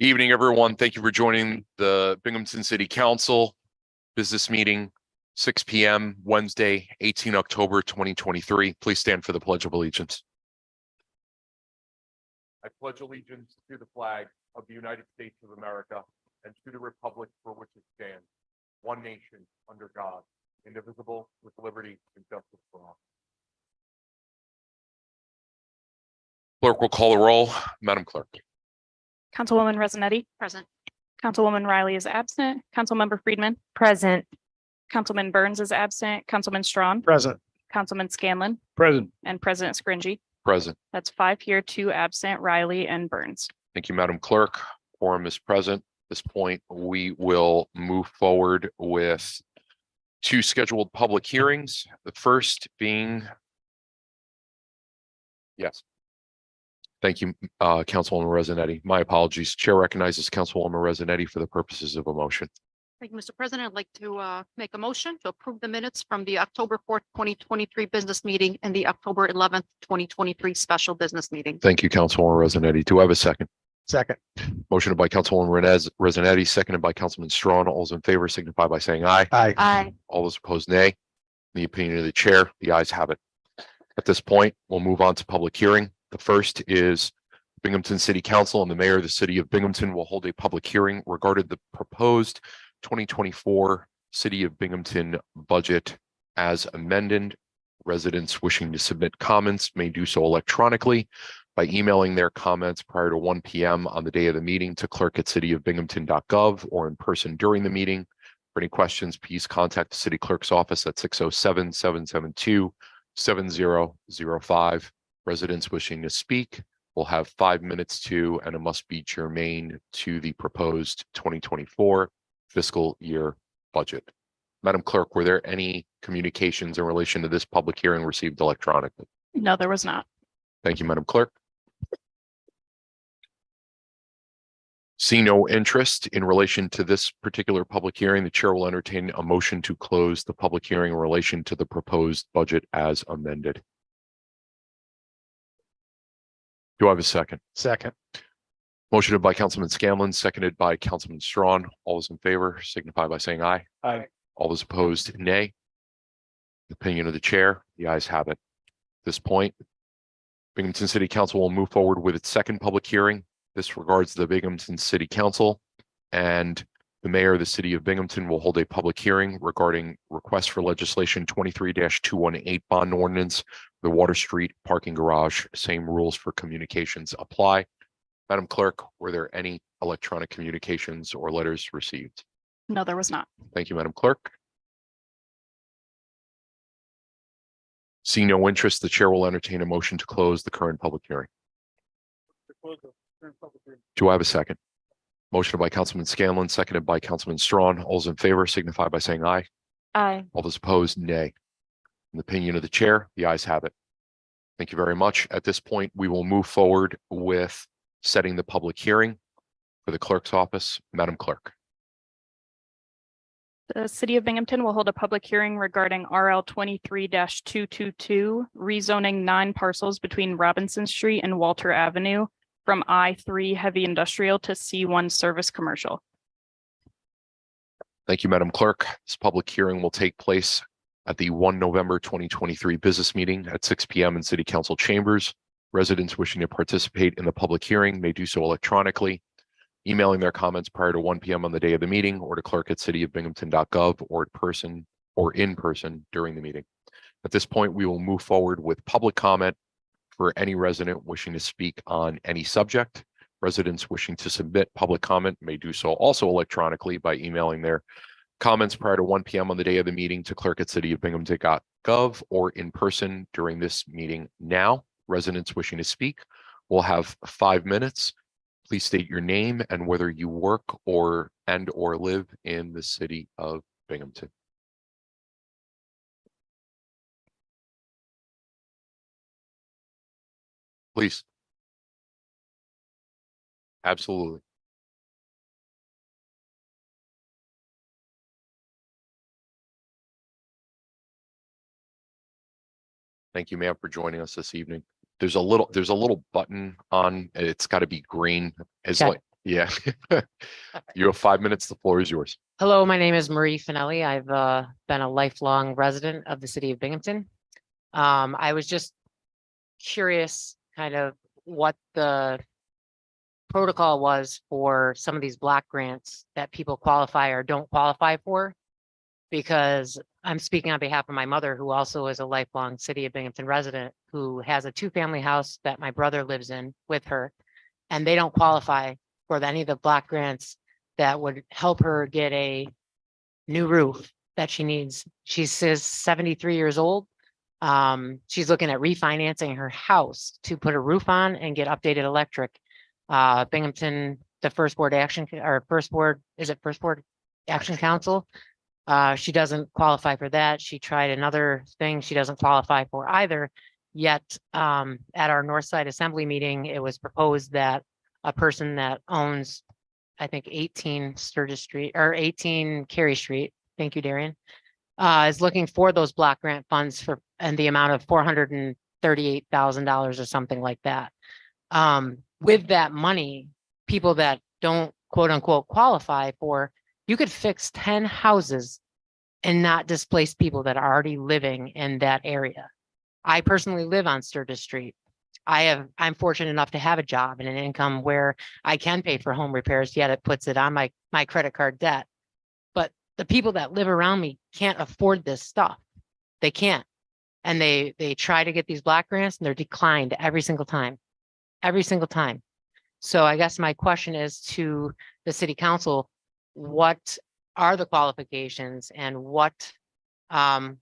Evening, everyone. Thank you for joining the Binghamton City Council business meeting, 6 p.m. Wednesday, 18 October 2023. Please stand for the Pledge of Allegiance. I pledge allegiance to the flag of the United States of America and to the republic for which it stands, one nation, under God, indivisible, with liberty and justice for all. Clerk will call the roll. Madam Clerk. Councilwoman Rosinetti. Present. Councilwoman Riley is absent. Councilmember Friedman. Present. Councilman Burns is absent. Councilman Strawn. Present. Councilman Scanlon. Present. And President Scringy. Present. That's 5 here, 2 absent, Riley and Burns. Thank you, Madam Clerk. Quorum is present. At this point, we will move forward with 2 scheduled public hearings. The first being. Yes. Thank you, Councilwoman Rosinetti. My apologies. Chair recognizes Councilwoman Rosinetti for the purposes of a motion. Thank you, Mr. President. I'd like to make a motion to approve the minutes from the October 4th, 2023 business meeting and the October 11th, 2023 special business meeting. Thank you, Councilwoman Rosinetti. Do I have a second? Second. Motion by Councilwoman Rosinetti, seconded by Councilman Strawn. All those in favor signify by saying aye. Aye. Aye. All those opposed, nay. In the opinion of the chair, the ayes have it. At this point, we'll move on to public hearing. The first is Binghamton City Council and the Mayor of the City of Binghamton will hold a public hearing regarding the proposed 2024 City of Binghamton budget as amended. Residents wishing to submit comments may do so electronically by emailing their comments prior to 1 p.m. on the day of the meeting to clerk@cityofbinghamton.gov or in person during the meeting. For any questions, please contact the City Clerk's office at 607-772-7005. Residents wishing to speak will have 5 minutes to, and it must be germane to the proposed 2024 fiscal year budget. Madam Clerk, were there any communications in relation to this public hearing received electronically? No, there was not. Thank you, Madam Clerk. See no interest in relation to this particular public hearing, the chair will entertain a motion to close the public hearing in relation to the proposed budget as amended. Do I have a second? Second. Motion by Councilman Scanlon, seconded by Councilman Strawn. All those in favor signify by saying aye. Aye. All those opposed, nay. The opinion of the chair, the ayes have it. At this point, Binghamton City Council will move forward with its second public hearing. This regards the Binghamton City Council, and the Mayor of the City of Binghamton will hold a public hearing regarding request for legislation 23-218 bond ordinance, the Water Street parking garage. Same rules for communications apply. Madam Clerk, were there any electronic communications or letters received? No, there was not. Thank you, Madam Clerk. See no interest, the chair will entertain a motion to close the current public hearing. Do I have a second? Motion by Councilman Scanlon, seconded by Councilman Strawn. All those in favor signify by saying aye. Aye. All those opposed, nay. In the opinion of the chair, the ayes have it. Thank you very much. At this point, we will move forward with setting the public hearing for the clerk's office. Madam Clerk. The City of Binghamton will hold a public hearing regarding RL 23-222, rezoning 9 parcels between Robinson Street and Walter Avenue from I-3 heavy industrial to C1 service commercial. Thank you, Madam Clerk. This public hearing will take place at the 1 November 2023 business meeting at 6 p.m. in City Council chambers. Residents wishing to participate in the public hearing may do so electronically, emailing their comments prior to 1 p.m. on the day of the meeting or to clerk@cityofbinghamton.gov or in person during the meeting. At this point, we will move forward with public comment for any resident wishing to speak on any subject. Residents wishing to submit public comment may do so also electronically by emailing their comments prior to 1 p.m. on the day of the meeting to clerk@cityofbinghamton.gov or in person during this meeting now. Residents wishing to speak will have 5 minutes. Please state your name and whether you work or live in the City of Binghamton. Please. Absolutely. Thank you, ma'am, for joining us this evening. There's a little button on, it's got to be green. As Okay. like, Yeah. You have 5 minutes. The floor is yours. Hello, my name is Marie Finelli. I've been a lifelong resident of the city of Binghamton. I was just curious kind of what the protocol was for some of these block grants that people qualify or don't qualify for. Because I'm speaking on behalf of my mother, who also is a lifelong city of Binghamton resident, who has a 2-family house that my brother lives in with her. And they don't qualify for any of the block grants that would help her get a new roof that she needs. She's 73 years old. She's looking at refinancing her house to put a roof on and get updated electric. Binghamton, the First Board Action Council? She doesn't qualify for that. She tried another thing she doesn't qualify for either. Yet, at our Northside Assembly meeting, it was proposed that a person that owns, I think, 18 Sturgis Street or 18 Carey Street, thank you, Darian, is looking for those block grant funds and the amount of $438,000 or something like that. With that money, people that don't quote unquote qualify for, you could fix 10 houses and not displace people that are already living in that area. I personally live on Sturgis Street. I'm fortunate enough to have a job and an income where I can pay for home repairs, yet it puts it on my credit card debt. But the people that live around me can't afford this stuff. They can't. And they try to get these block grants and they're declined every single time. Every single time. So I guess my question is to the city council, what are the qualifications and what are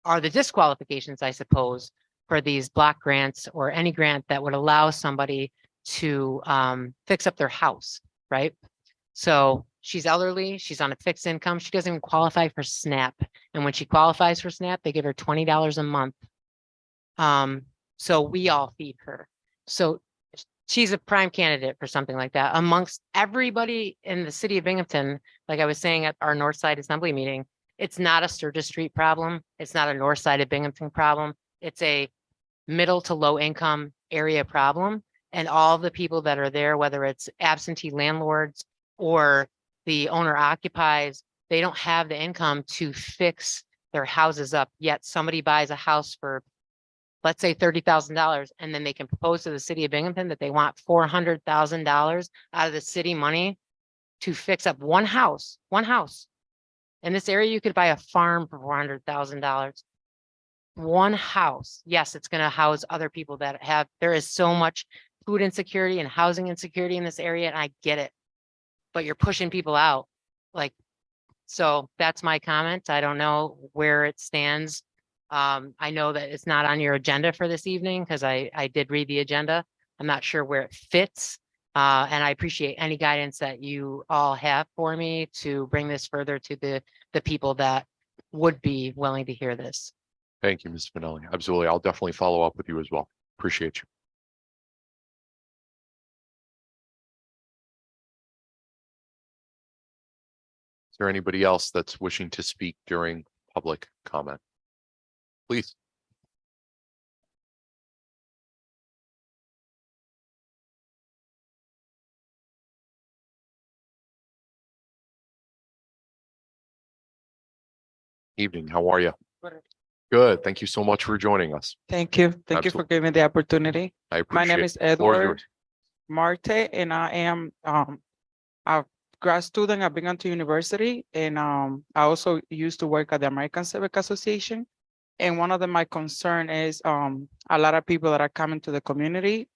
the disqualifications, I suppose, for these block grants or any grant that would allow somebody to fix up their house, right? So she's elderly, she's on a fixed income, she doesn't even qualify for SNAP. And when she qualifies for SNAP, they give her $20 a month. So we all feed her. So she's a prime candidate for something like that amongst everybody in the city of Binghamton. Like I was saying at our Northside Assembly meeting, it's not a Sturgis Street problem. It's not a north side of Binghamton problem. It's a middle to low income area problem. And all the people that are there, whether it's absentee landlords or the owner occupies, they don't have the income to fix their houses up. Yet somebody buys a house for, let's say, $30,000, and then they can propose to the city of Binghamton that they want $400,000 out of the city money to fix up one house. In this area, you could buy a farm for $400,000. One house. Yes, it's going to house other people that have, there is so much food insecurity and housing insecurity in this area, and I get it. But you're pushing people out. So that's my comment. I don't know where it stands. I know that it's not on your agenda for this evening because I did read the agenda. I'm not sure where it fits. And I appreciate any guidance that you all have for me to bring this further to the people that would be willing to hear this. Thank you, Ms. Finelli. Absolutely. I'll definitely follow up with you as well. Appreciate you. Is there anybody else that's wishing to speak during public comment? Please. Evening. How are you? Good. Thank you so much for joining us. Thank you. Thank you for giving me the opportunity. I My appreciate name it. is The floor is Edward yours. Marte, and I am a grad student at Binghamton University. And I also used to work at the American Civic Association. And one of my concern is a lot of people that are coming to the community,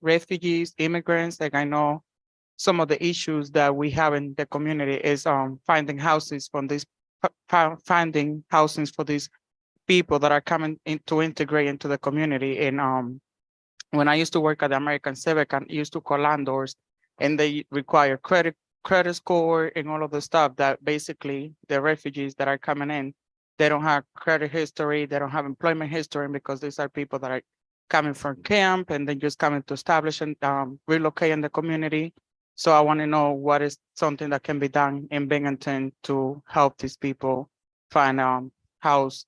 refugees, immigrants. Like I know some of the issues that we have in the community is finding houses for these people that are coming in to integrate into the community. And when I used to work at the American Civic, I used to call landlords, and they require credit score and all of the stuff that basically the refugees that are coming in, they don't have credit history, they don't have employment history, because these are people that are coming from camp and then just coming to establish and relocate in the community. So I want to know what is something that can be done in Binghamton to help these people find house,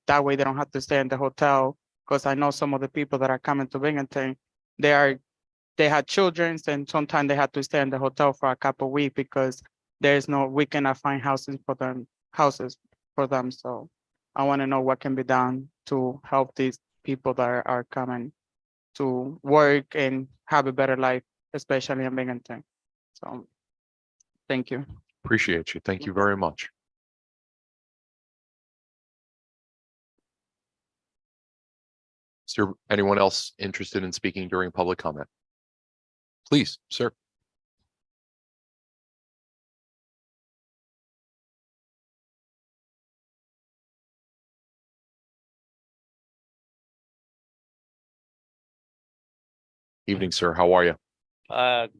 that way they don't have to stay in the hotel. Because I know some of the people that are coming to Binghamton, they are they had children, and sometimes they had to stay in the hotel for a couple weeks because we cannot find houses for them. So I want to know what can be done to help these people that are coming to work and have a better life, especially in Binghamton. So, thank you. Appreciate you. Thank you very much. Is there anyone else interested in speaking during public comment? Please, sir. Evening, sir. How are you?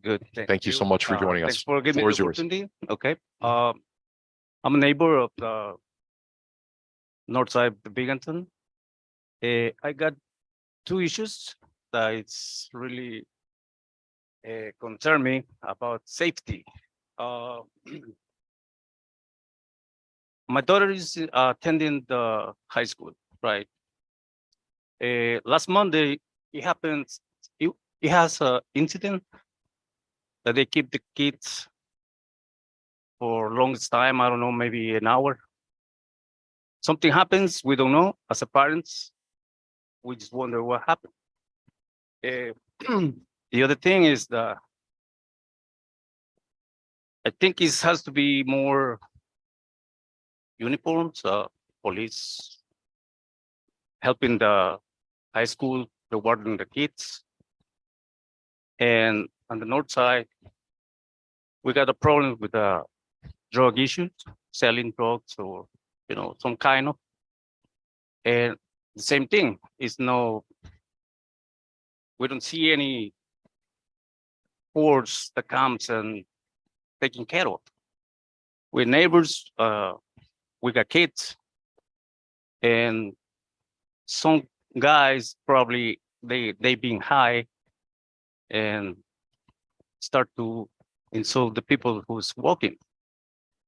Good. Thank you so much for joining us. Thanks for giving Floor me is the yours. opportunity. Okay. I'm a neighbor of the north side of Binghamton. I got two issues that it's really concern me about safety. My daughter is attending the high school, right? Last Monday, it happens. It has an incident that they keep the kids for longest time. I don't know, maybe an hour. Something happens, we don't know. As a parents, we just wonder what happened. The other thing is that I think it has to be more uniforms, police helping the high school, rewarding the kids. And on the north side, we got a problem with the drug issues, selling drugs or, some kind of. And the same thing is we don't see any force that comes and taking care of. We're neighbors, we got kids, and some guys probably they being high and start to insult the people who's walking.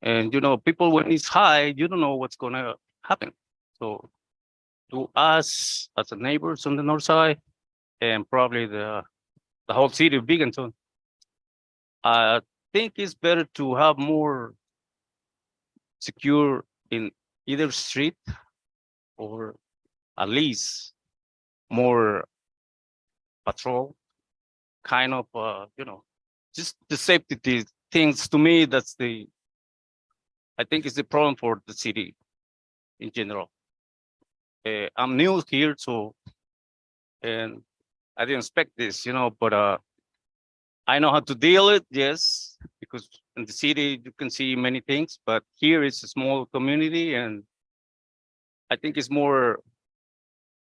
And people when it's high, you don't know what's gonna happen. So to us as a neighbors on the north side and probably the whole city of Binghamton, I think it's better to have more secure in either street or at least more patrol kind of, just the safety things. To me, I think it's the problem for the city in general. I'm new here, and I didn't expect this, but I know how to deal it, yes, because in the city you can see many things, but here it's a small community, and I think it's more,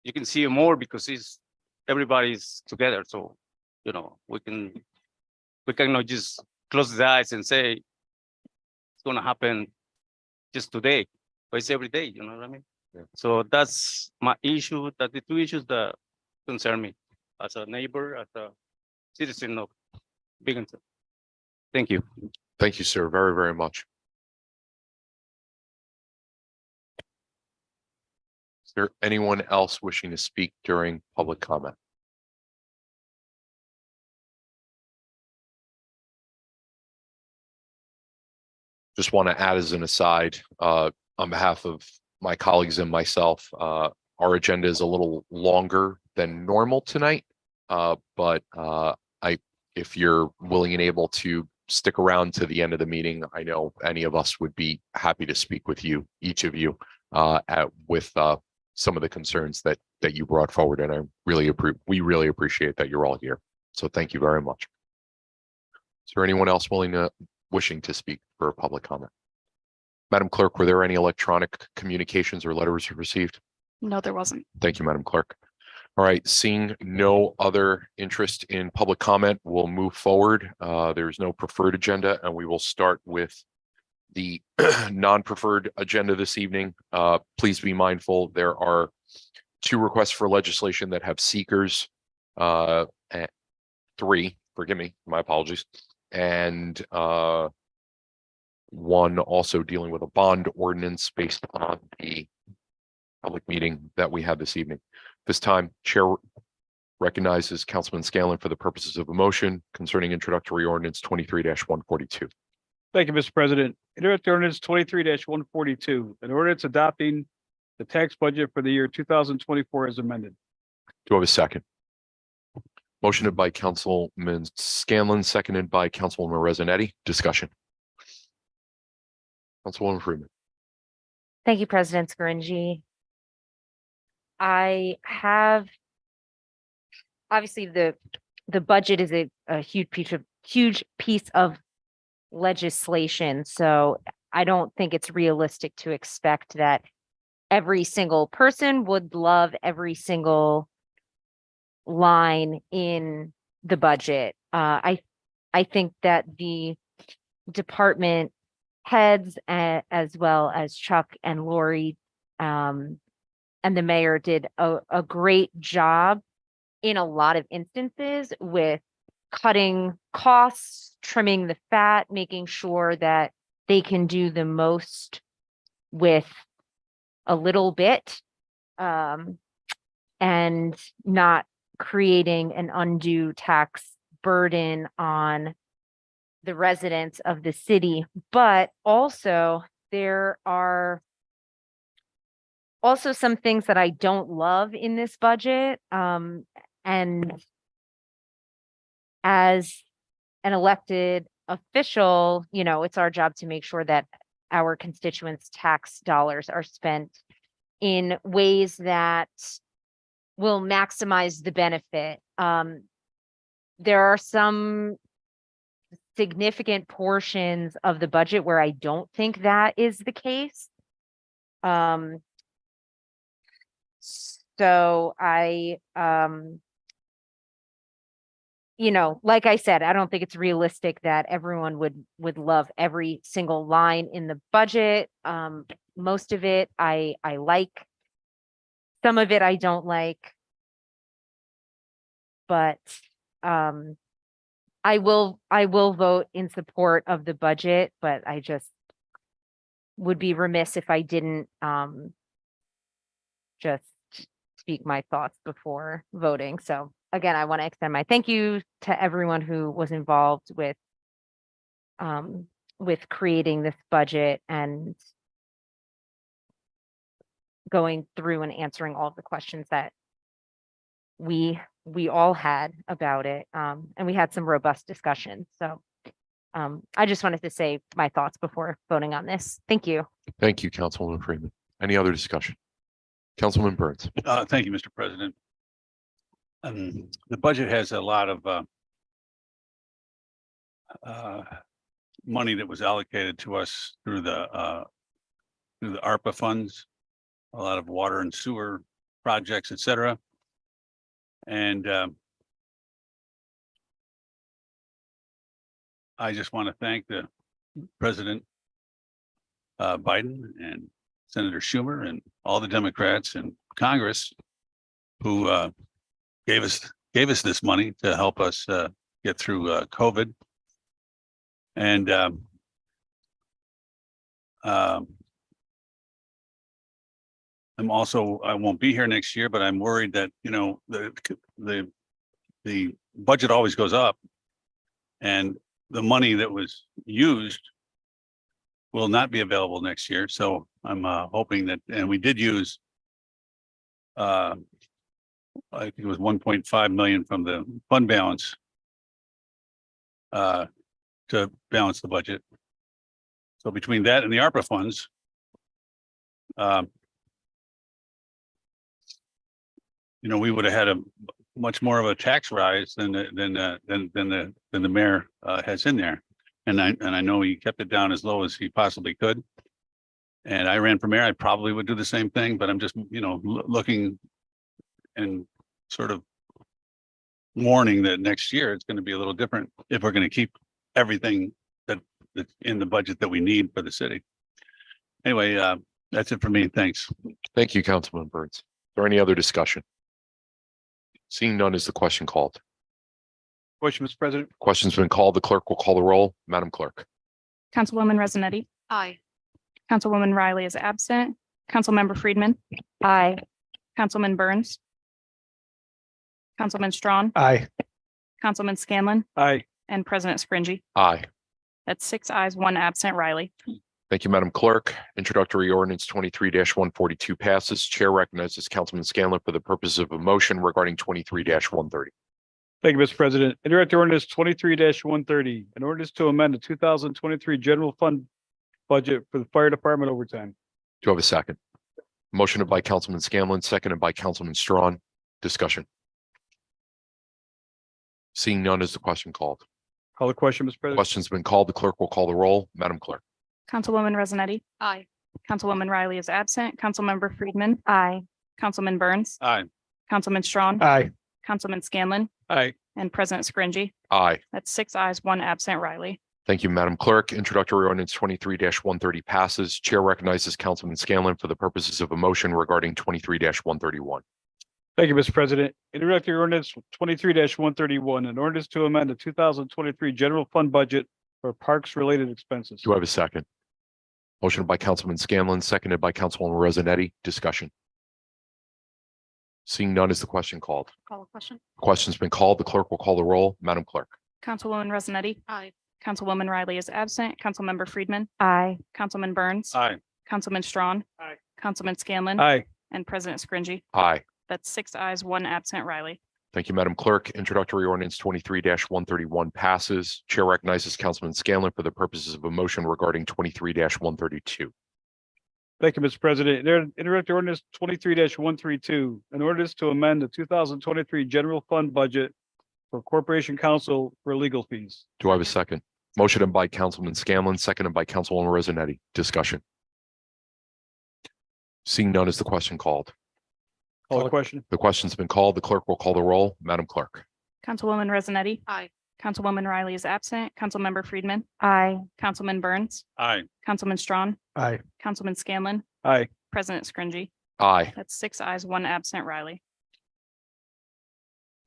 you can see more because everybody's together. So, we cannot just close the eyes and say it's gonna happen just today, but it's every day, you know what I mean? Yeah. So that's my issue, that the two issues that concern me as a neighbor, as a citizen of Binghamton. Thank you. Thank you, sir, very, very much. Is there anyone else wishing to speak during public comment? Just want to add as an aside, on behalf of my colleagues and myself, our agenda is a little longer than normal tonight. But if you're willing and able to stick around to the end of the meeting, I know any of us would be happy to speak with you, each of you, with some of the concerns that you brought forward. And we really appreciate that you're all here. So thank you very much. Is there anyone else wishing to speak for public comment? Madam Clerk, were there any electronic communications or letters received? No, there wasn't. Thank you, Madam Clerk. All right, seeing no other interest in public comment, we'll move forward. There's no preferred agenda, and we will start with the non-preferred agenda this evening. Please be mindful, there are 2 requests for legislation that have seekers, 3, forgive me, my apologies, and 1 also dealing with a bond ordinance based on the public meeting that we had this evening. This time, Chair Recognizes Councilman Scanlon for the purposes of a motion concerning introductory ordinance 23-142. Thank you, Mr. President. Introductory ordinance 23-142, an ordinance adopting the tax budget for the year 2024 as amended. Do I have a second? Motioned by Councilman Scanlon, seconded by Councilwoman Rezinetti. Discussion. Councilwoman Freeman. Thank you, President Scaringi. I have, obviously, the budget is a huge piece of legislation. So I don't think it's realistic to expect that every single person would love every single line in the budget. I think that the department heads, as well as Chuck and Lori, and the mayor did a great job in a lot of instances with cutting costs, trimming the fat, making sure that they can do the most with a little bit, and not creating an undue tax burden on the residents of the city. But also there are also some things that I don't love in this budget. And as an elected official, you know, it's our job to make sure that our constituents' tax dollars are spent in ways that will maximize the benefit. There are some significant portions of the budget where I don't think that is the case. So I, you know, like I said, I don't think it's realistic that everyone would love every single line in the budget. Most of it I like. Some of it I don't like. But I will vote in support of the budget, but I just would be remiss if I didn't just speak my thoughts before voting. So again, I want to extend my thank you to everyone who was involved with creating this budget and going through and answering all of the questions that we all had about it. And we had some robust discussions. So I just wanted to say my thoughts before voting on this. Thank you. Thank you, Councilwoman Freeman. Any other discussion? Councilman Burns. Thank you, Mr. President. The budget has a lot of money that was allocated to us through the ARPA funds, a lot of water and sewer projects, et cetera. And I just want to thank the President Biden and Senator Schumer and all the Democrats in Congress who gave us this money to help us get through COVID. And I won't be here next year, but I'm worried that, you know, the budget always goes up and the money that was used will not be available next year. So I'm hoping that, and we did use, I think it was 1.5 million from the fund balance to balance the budget. So between that and the ARPA funds, you know, we would have had a much more of a tax rise than the mayor has in there. And I know he kept it down as low as he possibly could. And I ran for mayor, I probably would do the same thing, but I'm just, you know, looking and sort of warning that next year it's going to be a little different if we're going to keep everything that's in the budget that we need for the city. Anyway, that's it for me. Thanks. Thank you, Councilman Burns. Is there any other discussion? Seeing none, is the question called? Question, Mr. President. Question's been called. The clerk will call the roll. Madam Clerk. Councilwoman Rezinetti, Aye. Councilwoman Riley is absent. Councilmember Friedman, Aye. Councilman Burns, Councilman Strawn, Aye. Councilman Scanlon, Aye. and President Scringy. Aye. That's 6 ayes, 1 absent. Riley. Thank you, Madam Clerk. Introductory ordinance 23-142 passes. Chair recognizes Councilman Scanlon for the purposes of a motion regarding 23-130. Thank you, Mr. President. Introductory ordinance 23-130, an ordinance to amend the 2023 general fund budget for the fire department overtime. Do I have a second? Motion by Councilman Scanlon, seconded by Councilman Strawn. Discussion. Seeing none, is the question called? Call the question, Mr. President. Question's been called. The clerk will call the roll. Madam Clerk. Councilwoman Resnetti, Aye. Councilwoman Riley is absent. Councilmember Friedman, Aye. Councilman Burns, Aye. Councilman Strawn, Aye. Councilman Scanlon, Aye. and President Scringy. Aye. That's 6 ayes, 1 absent. Riley. Thank you, Madam Clerk. Introductory ordinance 23-130 passes. Chair recognizes Councilman Scanlon for the purposes of a motion regarding 23-131. Thank you, Mr. President. Introductory ordinance 23-131, an ordinance to amend the 2023 general fund budget for parks related expenses. Do I have a second? Motion by Councilman Scanlon, seconded by Councilwoman Resnetti. Discussion. Seeing none, is the question called? Call the question. Question's been called. The clerk will call the roll. Madam Clerk. Councilwoman Resnetti, Aye. Councilwoman Riley is absent. Councilmember Friedman, Aye. Councilman Burns, Aye. Councilman Strawn, Aye. Councilman Scanlon, Aye. and President Scringy. Aye. That's 6 ayes, 1 absent. Riley. Thank you, Madam Clerk. Introductory ordinance 23-131 passes. Chair recognizes Councilman Scanlon for the purposes of a motion regarding 23-132. Thank you, Mr. President. Introductory ordinance 23-132, an ordinance to amend the 2023 general fund budget for Corporation Council for legal fees. Do I have a second? Motion by Councilman Scanlon, seconded by Councilwoman Resnetti. Discussion. Seeing none, is the question called? Call the question. The question's been called. The clerk will call the roll. Madam Clerk. Councilwoman Resnetti, Aye. Councilwoman Riley is absent. Councilmember Friedman, Aye. Councilman Burns, Aye. Councilman Strawn, Aye. Councilman Scanlon, Aye. President Scringy. Aye. That's 6 ayes, 1 absent. Riley.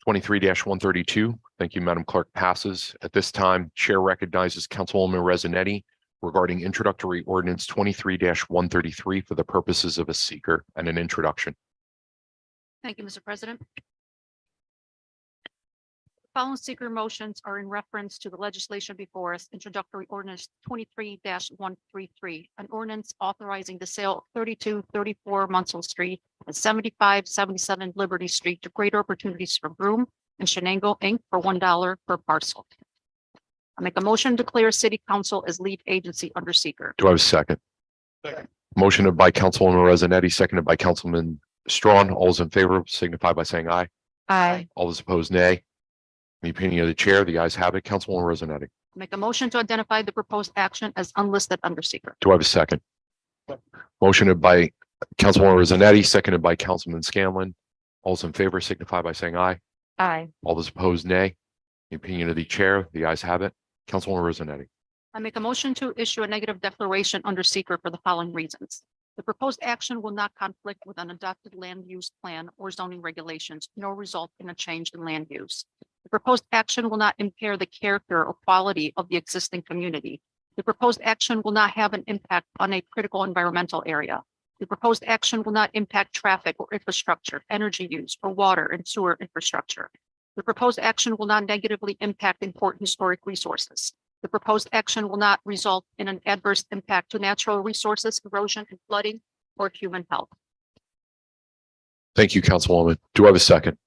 23-132. Thank you, Madam Clerk. Passes. At this time, Chair recognizes Councilwoman Resnetti regarding introductory ordinance 23-133 for the purposes of a seeker and an introduction. Thank you, Mr. President. Following seeker motions are in reference to the legislation before us. Introductory ordinance 23-133, an ordinance authorizing the sale of 3234 Munsell Street and 7577 Liberty Street to Greater Opportunities for Broome and Shenango Inc. for $1 per parcel. I make a motion to declare City Council as lead agency under seeker. Do I have a second? Second. Motion by Councilwoman Resnetti, seconded by Councilman Strawn. All those in favor signify by saying aye. Aye. All those opposed, nay. In the opinion of the chair, the ayes have it. Councilwoman Resnetti. Make a motion to identify the proposed action as unlisted under seeker. Do I have a second? Motion by Councilwoman Resnetti, seconded by Councilman Scanlon. All those in favor signify by saying aye. Aye. All those opposed, nay. In the opinion of the chair, the ayes have it. Councilwoman Resnetti. I make a motion to issue a negative declaration under seeker for the following reasons. The proposed action will not conflict with an adopted land use plan or zoning regulations, nor result in a change in land use. The proposed action will not impair the character or quality of the existing community. The proposed action will not have an impact on a critical environmental area. The proposed action will not impact traffic or infrastructure, energy use, or water and sewer infrastructure. The proposed action will not negatively impact important historic resources. The proposed action will not result in an adverse impact to natural resources, erosion and flooding, or human health. Thank you, Councilwoman. Do I have a second?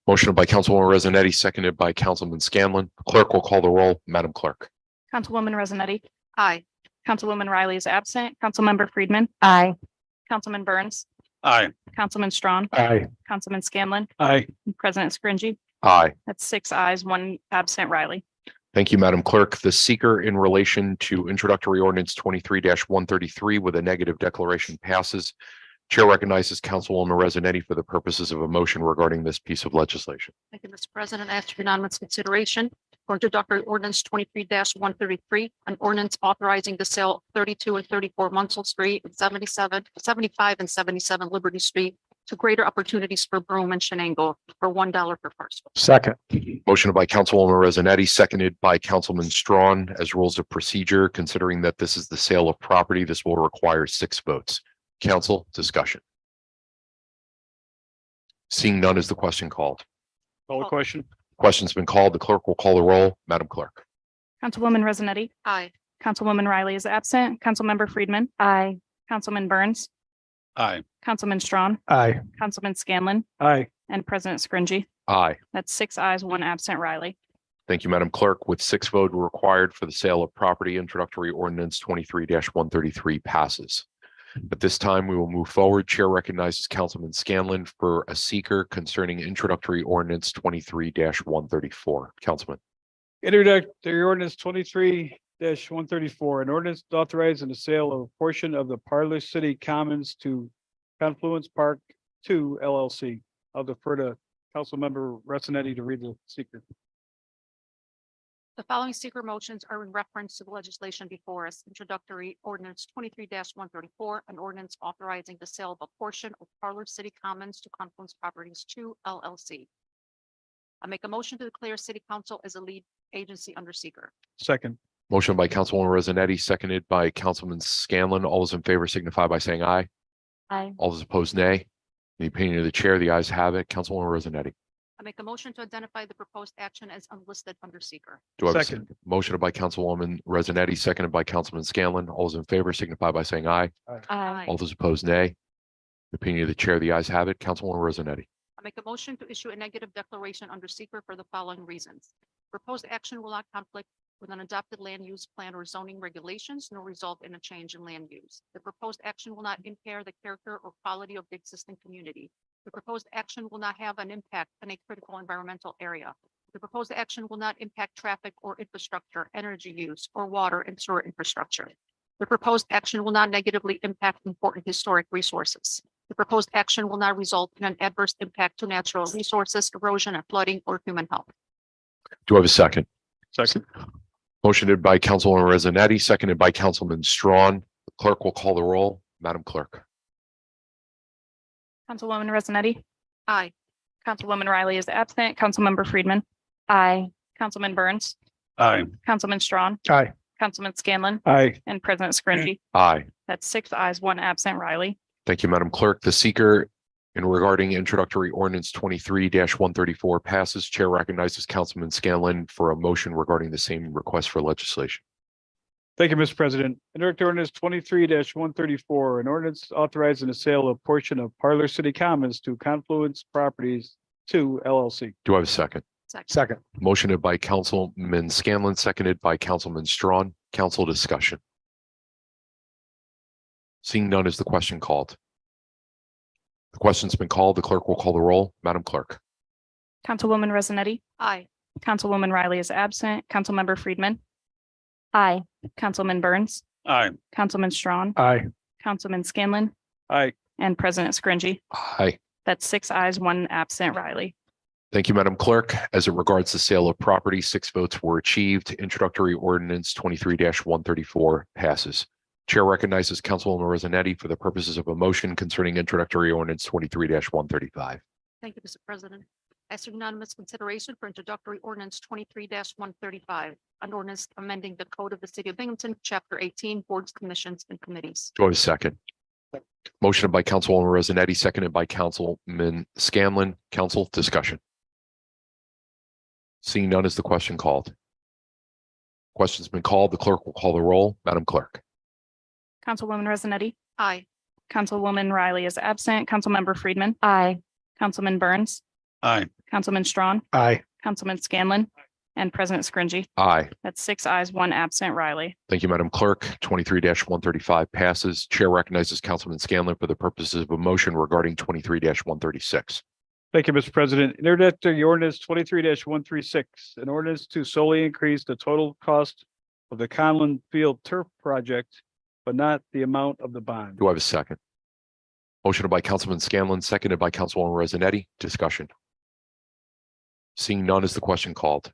Motion by Councilwoman Resnetti, seconded by Councilman Scanlon. Clerk will call the roll. Madam Clerk. Councilwoman Resnetti, Aye. Councilwoman Riley is absent. Councilmember Friedman, Aye. Councilman Burns, Aye. Councilman Strawn, Aye. Councilman Scanlon, Aye. and President Scringy. Aye. That's 6 ayes, 1 absent. Riley. Thank you, Madam Clerk. The seeker in relation to introductory ordinance 23-133 with a negative declaration passes. Chair recognizes Councilwoman Resnetti for the purposes of a motion regarding this piece of legislation. Thank you, Mr. President. I ask for unanimous consideration for introductory ordinance 23-133, an ordinance authorizing the sale of 32 and 34 Munsell Street and 75 and 77 Liberty Street to Greater Opportunities for Broome and Shenango for $1 per parcel. Second. Motion by Councilwoman Resnetti, seconded by Councilman Strawn. As rules of procedure, considering that this is the sale of property, this will require 6 votes. Council, discussion. Seeing none, is the question called? Call the Call- question. Question's been called. The clerk will call the roll. Madam Clerk. Councilwoman Ressenetti, Aye. Councilwoman Riley is absent. Councilmember Friedman, Aye. Councilman Burns, Aye. Councilman Strawn, Aye. Councilman Scanlon, Aye. and President Scringy. Aye. That's 6 ayes, 1 absent. Riley. Thank you, Madam Clerk. With 6 votes required for the sale of property, introductory ordinance 23-133 passes. At this time, we will move forward. Chair recognizes Councilman Scanlon for a seeker concerning introductory ordinance 23-134. Councilman. Introductory ordinance 23-134, an ordinance authorizing the sale of a portion of the Parlor City Commons to Confluence Park 2 LLC. I'll defer to Councilmember Ressenetti to read the secret. The following secret motions are in reference to the legislation before us. Introductory ordinance 23-134, an ordinance authorizing the sale of a portion of Parlor City Commons to Confluence Properties 2 LLC. I make a motion to declare City Council as a lead agency under seeker. Second. Motion by Councilwoman Ressenetti, seconded by Councilman Scanlon. All those in favor signify by saying aye. Aye. All those opposed, nay. In the opinion of the chair, the ayes have it. Councilwoman Ressenetti. I make a motion to identify the proposed action as unlisted under seeker. Do I have a Second. motion by Councilwoman Ressenetti, seconded by Councilman Scanlon? All those in favor signify by saying aye. Aye. All those opposed, nay. In the opinion of the chair, the ayes have it. Councilwoman Ressenetti. I make a motion to issue a negative declaration under seeker for the following reasons. Proposed action will not conflict with an adopted land use plan or zoning regulations, nor result in a change in land use. The proposed action will not impair the character or quality of the existing community. The proposed action will not have an impact on a critical environmental area. The proposed action will not impact traffic or infrastructure, energy use, or water and sewer infrastructure. The proposed action will not negatively impact important historic resources. The proposed action will not result in an adverse impact to natural resources, erosion and flooding, or human health. Do I have a second? Second. Motioned by Councilwoman Ressenetti, seconded by Councilman Strawn. The clerk will call the roll. Madam Clerk. Councilwoman Ressenetti, Aye. Councilwoman Riley is absent. Councilmember Friedman, Aye. Councilman Burns, Aye. Councilman Strawn, Aye. Councilman Scanlon, Aye. and President Scringy. Aye. That's 6 ayes, 1 absent. Riley. Thank you, Madam Clerk. The seeker in regarding introductory ordinance 23-134 passes. Chair recognizes Councilman Scanlon for a motion regarding the same request for legislation. Thank you, Mr. President. Introductory ordinance 23-134, an ordinance authorizing the sale of a portion of Parlor City Commons to Confluence Properties 2 LLC. Do I have a second? Second. Motioned by Councilman Scanlon, seconded by Councilman Strawn. Council discussion. Seeing none, is the question called? The question's been called. The clerk will call the roll. Madam Clerk. Councilwoman Ressenetti, Aye. Councilwoman Riley is absent. Councilmember Friedman, Aye. Councilman Burns, Aye. Councilman Strawn, Aye. Councilman Scanlon, Aye. and President Scringy. Aye. That's 6 ayes, 1 absent. Riley. Thank you, Madam Clerk. As it regards the sale of property, 6 votes were achieved. Introductory ordinance 23-134 passes. Chair recognizes Councilwoman Ressenetti for the purposes of a motion concerning introductory ordinance 23-135. Thank you, Mr. President. Ask unanimous consideration for introductory ordinance 23-135, an ordinance amending the code of the city of Binghamton, chapter 18, boards, commissions, and committees. Do I have a second? Motion by Councilwoman Ressenetti, seconded by Councilman Scanlon. Council discussion. Seeing none, is the question called? Question's been called. The clerk will call the roll. Madam Clerk. Councilwoman Ressenetti, Aye. Councilwoman Riley is absent. Councilmember Friedman, Aye. Councilman Burns, Aye. Councilman Strawn, Aye. Councilman Scanlon, and President Scringy. Aye. That's 6 ayes, 1 absent. Riley. Thank you, Madam Clerk. 23-135 passes. Chair recognizes Councilman Scanlon for the purposes of a motion regarding 23-136. Thank you, Mr. President. Introductory ordinance 23-136, an ordinance to solely increase the total cost of the Conlon Field Turf Project, but not the amount of the bond. Do I have a second? Motion by Councilman Scanlon, seconded by Councilwoman Ressenetti. Discussion. Seeing none, is the question called?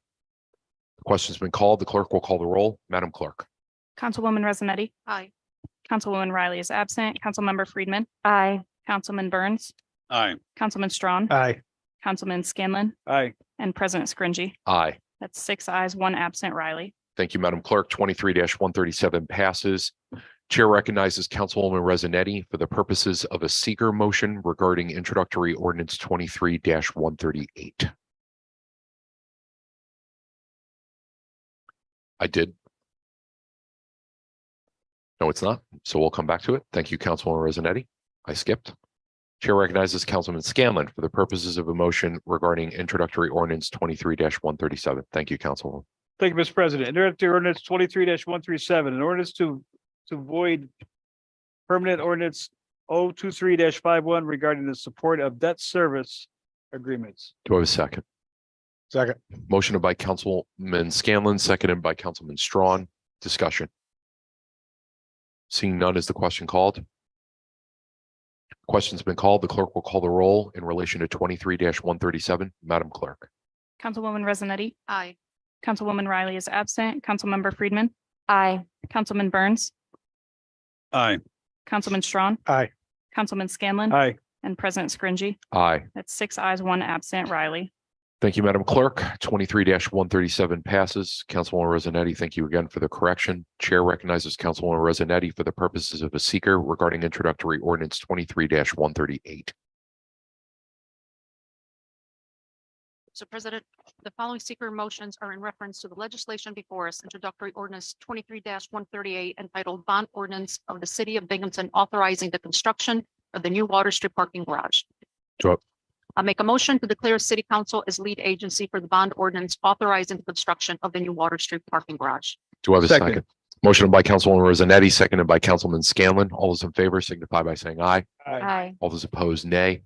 The question's been called. The clerk will call the roll. Madam Clerk. Councilwoman Ressenetti, Aye. Councilwoman Riley is absent. Councilmember Friedman, Aye. Councilman Burns, Aye. Councilman Strawn, Aye. Councilman Scanlon, Aye. and President Scringy. Aye. That's 6 ayes, 1 absent. Riley. Thank you, Madam Clerk. 23-137 passes. Chair recognizes Councilwoman Ressenetti for the purposes of a seeker motion regarding introductory ordinance 23-138. I did. No, it's not. So we'll come back to it. Thank you, Councilwoman Rossetti. I skipped. Chair recognizes Councilman Scanlon for the purposes of a motion regarding introductory ordinance 23-137. Thank you, Councilwoman. Thank you, Mr. President. Introductory ordinance 23-137, an ordinance to void permanent ordinance 023-51 regarding the support of debt service agreements. Do I have a second? Second. Motion by Councilman Scanlon, seconded by Councilman Strawn. Discussion. Seeing none, is the question called? Question's been called. The clerk will call the roll in relation to 23-137. Madam Clerk. Councilwoman Rossetti, Aye. Councilwoman Riley is absent. Councilmember Friedman, Aye. Councilman Burns, Aye. Councilman Strawn. Aye. Councilman Scanlon. Aye. And President Scringy. Aye. That's 6 ayes, 1 absent. Riley. Thank you, Madam Clerk. 23-137 passes. Councilwoman Rossetti, thank you again for the correction. Chair recognizes Councilwoman Rossetti for the purposes of a seeker regarding introductory ordinance 23-138. Mr. President, the following seeker motions are in reference to the legislation before us, introductory ordinance 23-138 entitled Bond Ordinance of the City of Binghamton authorizing the construction of the new Water Street parking garage. Do I- I'll make a motion to declare City Council as lead agency for the bond ordinance authorizing the construction of the new Water Street parking garage. Do I have a Second. second? Motion by Councilwoman Rossetti, seconded by Councilman Scanlon. All those in favor signify by saying aye. Aye. All those opposed, nay.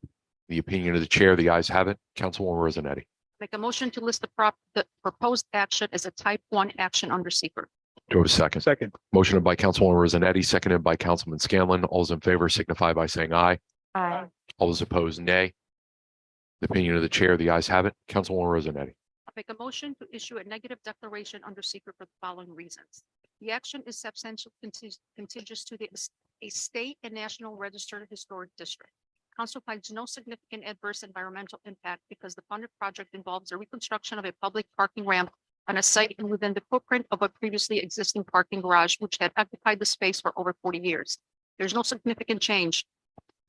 The opinion of the chair, the ayes have it. Councilwoman Rossetti. Make a motion to list the proposed action as a type 1 action under seeker. Do I have a second? Second. Motion by Councilwoman Rossetti, seconded by Councilman Scanlon. All those in favor signify by saying aye. Aye. All those opposed, nay. The opinion of the chair, the ayes have it. Councilwoman Rossetti. I'll make a motion to issue a negative declaration under seeker for the following reasons. The action is substantial contiguous to a state and national registered historic district. Council finds no significant adverse environmental impact because the funded project involves the reconstruction of a public parking ramp on a site and within the footprint of a previously existing parking garage, which had occupied the space for over 40 years. There's no significant change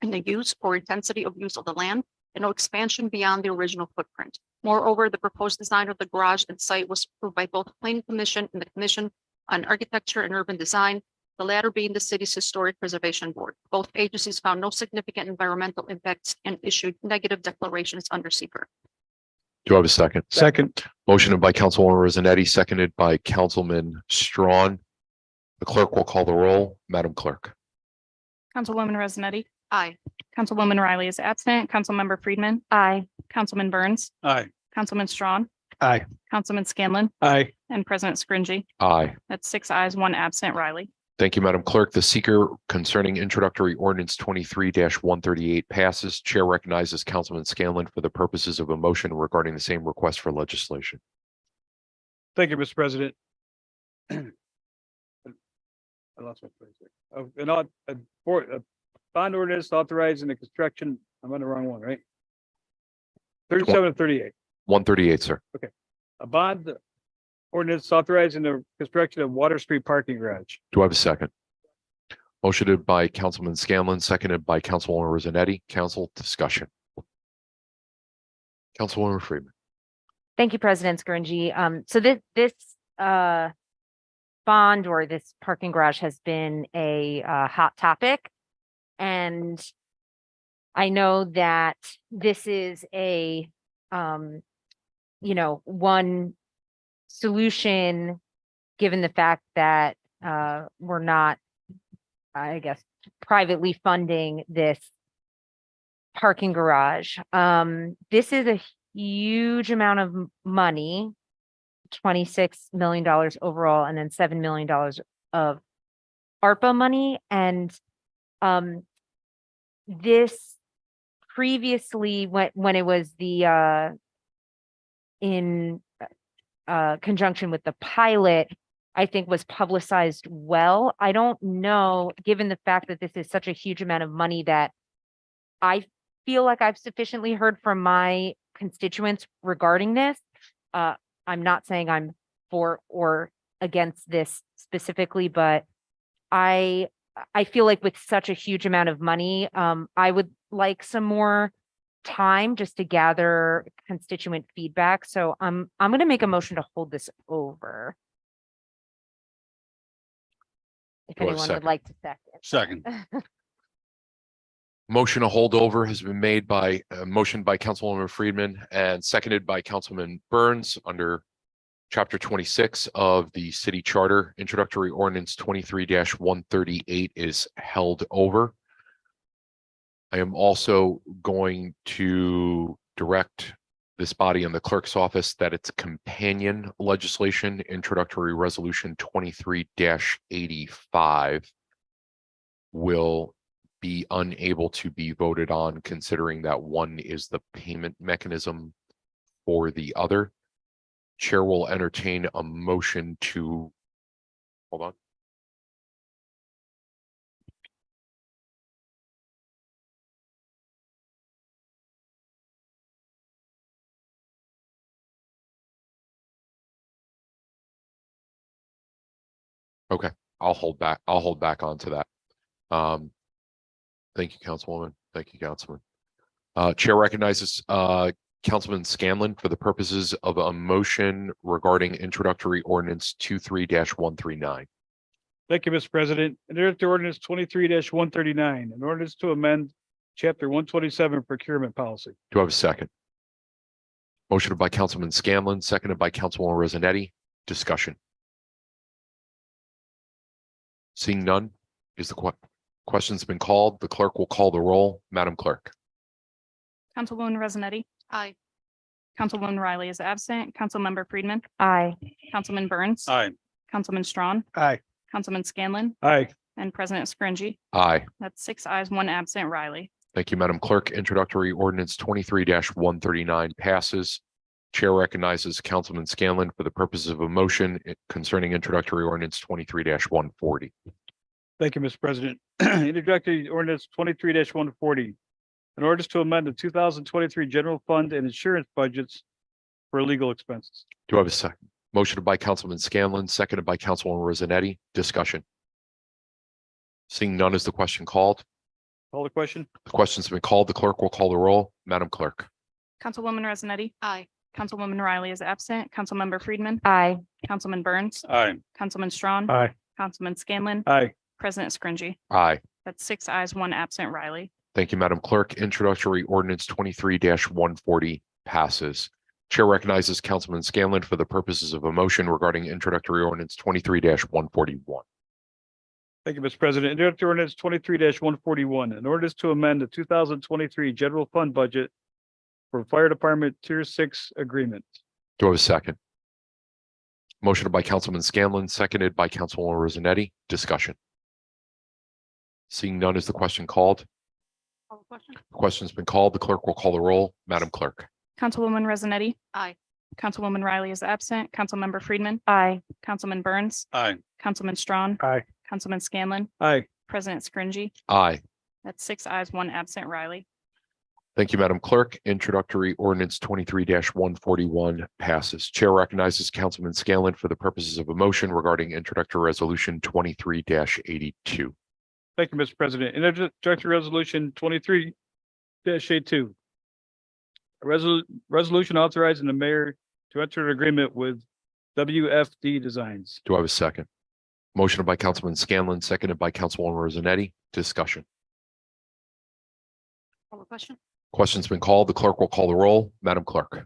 in the use or intensity of use of the land and no expansion beyond the original footprint. Moreover, the proposed design of the garage and site was approved by both the Planning Commission and the Commission on Architecture and Urban Design, the latter being the city's Historic Preservation Board. Both agencies found no significant environmental impacts and issued negative declarations under seeker. Do I have a second? Second. Motion by Councilwoman Rossetti, seconded by Councilman Strawn. The clerk will call the roll. Madam Clerk. Councilwoman Rossetti, Aye. Councilwoman Riley is absent. Councilmember Friedman, Aye. Councilman Burns, Aye. Councilman Strawn, Aye. Councilman Scanlon, Aye. and President Scringy. Aye. That's 6 ayes, 1 absent. Riley. Thank you, Madam Clerk. The seeker concerning introductory ordinance 23-138 passes. Chair recognizes Councilman Scanlon for the purposes of a motion regarding the same request for legislation. Thank you, Mr. President. I lost my place there. A bond ordinance authorizing the construction, I'm on the wrong one, right? 37 and 38. 138, sir. A bond ordinance authorizing the construction of Water Street parking garage. Do I have a second? Motioned by Councilman Scanlon, seconded by Councilwoman Rossetti. Council discussion. Councilwoman Freeman. Thank you, President Scringy. So this bond or this parking garage has been a hot topic. And I know that this is a one solution, given the fact that we're not, I guess, privately funding this parking garage. This is a huge amount of money, $26 million overall, and then $7 million of ARPA money. And this previously, when it was in conjunction with the pilot, I think was publicized well. I don't know, given the fact that this is such a huge amount of money, that I feel like I've sufficiently heard from my constituents regarding this. I'm not saying I'm for or against this specifically, but I feel like with such a huge amount of money, I would like some more time just to gather constituent feedback. So I'm going to make a motion to hold this over. If Do I have a anyone would second? like to second. Second. Motion to hold over has been made by, motion by Councilwoman Friedman and seconded by Councilman Burns under Chapter 26 of the City Charter. Introductory Ordinance 23-138 is held over. I am also going to direct this body in the clerk's office that its companion legislation, Introductory Resolution 23-85, will be unable to be voted on, considering that one is the payment mechanism for the other. Chair will entertain a motion to, hold on. Okay, I'll hold back onto that. Thank you, Councilwoman. Thank you, Councilman. Chair recognizes Councilman Scanlon for the purposes of a motion regarding introductory ordinance 23-139. Thank you, Mr. President. Introductory ordinance 23-139, an ordinance to amend chapter 127 procurement policy. Do I have a second? Motion by Councilman Scanlon, seconded by Councilwoman Rosanetti. Discussion. Seeing none, is the question's been called. The clerk will call the roll. Madam Clerk. Councilwoman Rosanetti, Aye. Councilwoman Riley is absent, Councilmember Friedman, Aye. Councilman Burns, Aye. Councilman Strawn, Aye. Councilman Scanlon, Aye. and President Scringy. Aye. That's 6 ayes, 1 absent, Riley. Thank you, Madam Clerk. Introductory ordinance 23-139 passes. Chair recognizes Councilman Scanlon for the purposes of a motion concerning introductory ordinance 23-140. Thank you, Mr. President. Introductory ordinance 23-140. An ordinance to amend the 2023 general fund and insurance budgets for legal expenses. Do I have a second? Motion by Councilman Scanlon, seconded by Councilwoman Rosanetti. Discussion. Seeing none, is the question called? Call the question. The question's been called. The clerk will call the roll. Madam Clerk. Councilwoman Rosanetti, Aye. Councilwoman Riley is absent, Councilmember Friedman, Aye. Councilman Burns, Aye. Councilman Strawn, Aye. Councilman Scanlon, Aye. President Scringy. Aye. That's 6 ayes, 1 absent, Riley. Thank you, Madam Clerk. Introductory ordinance 23-140 passes. Chair recognizes Councilman Scanlon for the purposes of a motion regarding introductory ordinance 23-141. Thank you, Mr. President. Introductory ordinance 23-141, an ordinance to amend the 2023 general fund budget for Fire Department Tier 6 agreement. Do I have a second? Motion by Councilman Scanlon, seconded by Councilwoman Rosanetti. Discussion. Seeing none, is the question called? Call the question. The question's been called. The clerk will call the roll. Madam Clerk. Councilwoman Rosanetti, Aye. Councilwoman Riley is absent, Councilmember Friedman, Aye. Councilman Burns, Aye. Councilman Strawn, Aye. Councilman Scanlon, Aye. President Scringy. Aye. That's 6 ayes, 1 absent, Riley. Thank you, Madam Clerk. Introductory ordinance 23-141 passes. Chair recognizes Councilman Scanlon for the purposes of a motion regarding introductory resolution 23-82. Thank you, Mr. President. Introductory resolution 23-82. A resolution authorizing the mayor to enter an agreement with WFD Designs. Do I have a second? Motion by Councilman Scanlon, seconded by Councilwoman Rosanetti. Discussion. Call the question. Question's been called. The clerk will call the roll. Madam Clerk.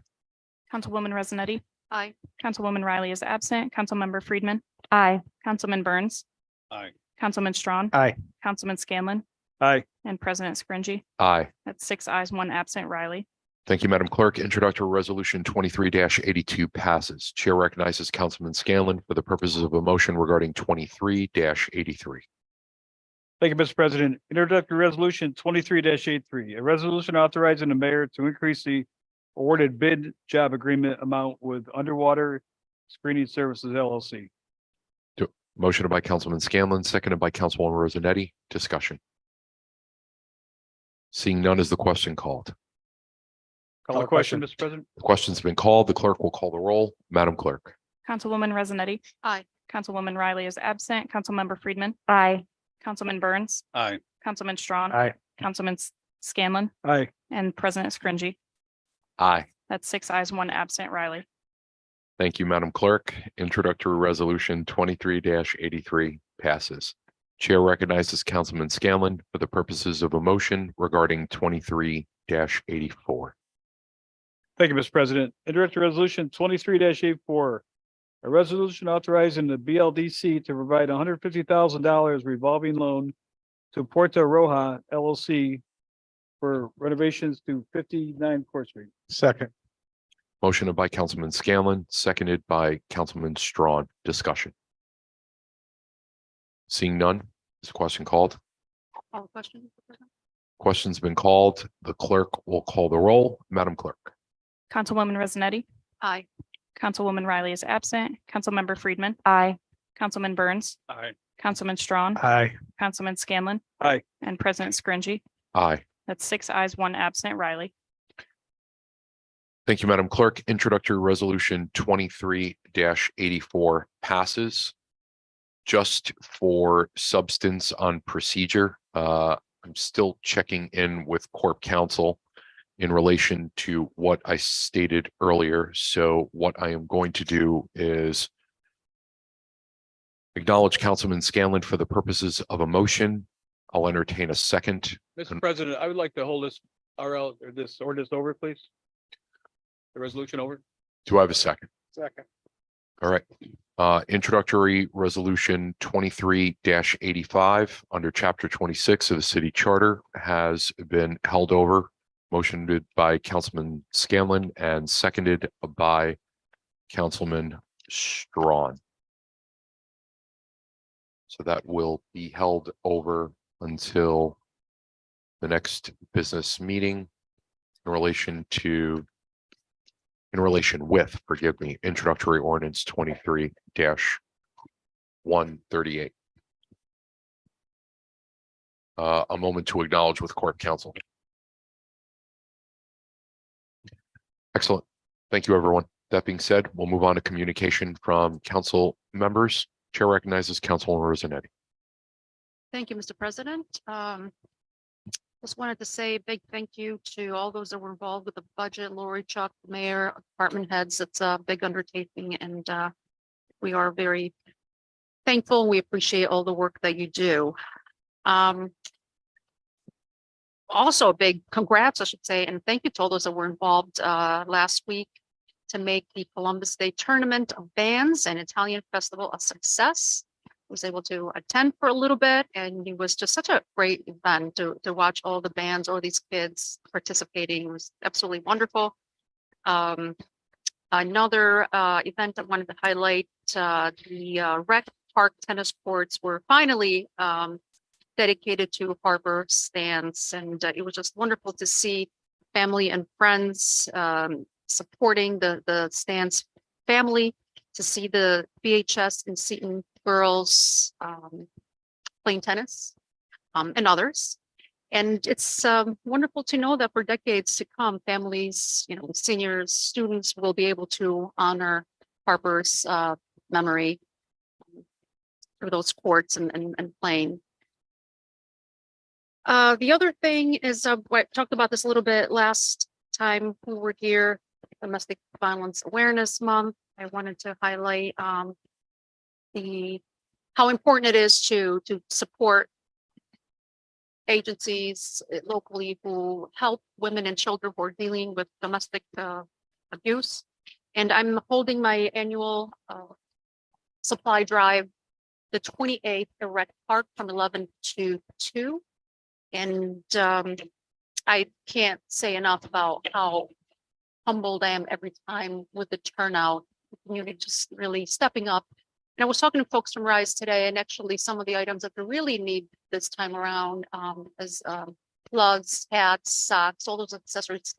Councilwoman Rosanetti, Aye. Councilwoman Riley is absent, Councilmember Friedman, Aye. Councilman Burns, Aye. Councilman Strawn, Aye. Councilman Scanlon, Aye. and President Scringy. Aye. That's 6 ayes, 1 absent, Riley. Thank you, Madam Clerk. Introductory resolution 23-82 passes. Chair recognizes Councilman Scanlon for the purposes of a motion regarding 23-83. Thank you, Mr. President. Introductory resolution 23-83, a resolution authorizing the mayor to increase the awarded bid job agreement amount with Underwater Screening Services LLC. Motion by Councilman Scanlon, seconded by Councilwoman Rosanetti. Discussion. Seeing none, is the question called? Call the question, Mr. President. The question's been called. The clerk will call the roll. Madam Clerk. Councilwoman Rosanetti, Aye. Councilwoman Riley is absent, Councilmember Friedman, Aye. Councilman Burns, Aye. Councilman Strawn, Aye. Councilman Scanlon, Aye. and President Scringy. Aye. That's 6 ayes, 1 absent, Riley. Thank you, Madam Clerk. Introductory resolution 23-83 passes. Chair recognizes Councilman Scanlon for the purposes of a motion regarding 23-84. Thank you, Mr. President. Introductory Resolution 23-84. A resolution authorizing the BLDC to provide $150,000 revolving loan to Puerto Roja LLC for renovations to 59 Court Street. Second. Motion by Councilman Scanlon, seconded by Councilman Strawn. Discussion. Seeing none, is the question called? Call the question, Mr. President? Question's been called. The clerk will call the roll. Madam Clerk. Councilwoman Resnetti, Aye. Councilwoman Riley is absent, Councilmember Friedman, Aye. Councilman Burns, Aye. Councilman Strawn, Aye. Councilman Scanlon. Aye. And President Scringy. Aye. That's 6 ayes, 1 absent. Riley. Thank you, Madam Clerk. Introductory Resolution 23-84 passes. Just for substance on procedure, I'm still checking in with Corp Counsel in relation to what I stated earlier. So what I am going to do is acknowledge Councilman Scanlon for the purposes of a motion. I'll entertain a second. Mr. President, I would like to hold this RL or this ordinance over, please. The resolution over. Do I have a second? Second. All right. Introductory Resolution 23-85 under Chapter 26 of the City Charter has been held over. Motioned by Councilman Scanlon and seconded by Councilman Strawn. So that will be held over until the next business meeting in relation with, forgive me, introductory ordinance 23-138. A moment to acknowledge with Corp Counsel. Excellent. Thank you, everyone. That being said, we'll move on to communication from council members. Chair recognizes Councilwoman Rosanetti. Thank you, Mr. President. Just wanted to say a big thank you to all those that were involved with the budget, Lori, Chuck, the mayor, department heads. It's a big undertaking and we are very thankful. We appreciate all the work that you do. Also a big congrats, I should say, and thank you to all those that were involved last week to make the Columbus Day Tournament of Bands and Italian Festival a success. Was able to attend for a little bit and it was just such a great event to watch all the bands, all these kids participating. It was absolutely wonderful. Another event I wanted to highlight, the rec park tennis courts were finally dedicated to harbor stands and it was just wonderful to see family and friends supporting the stands family, to see the VHS and Seton girls playing tennis and others. And it's wonderful to know that for decades to come, families, seniors, students will be able to honor Harper's memory through those courts and playing. The other thing is, I talked about this a little bit last time we were here, Domestic Violence Awareness Month. I wanted to highlight how important it is to support agencies locally who help women and children who are dealing with domestic abuse. And I'm holding my annual supply drive the 28th at Rec Park from 11 to 2. And I can't say enough about how humbled I am every time with the turnout, the community just really stepping up. And I was talking to folks from RISE today, and actually some of the items that they really need this time around is gloves, hats, socks, all those accessories,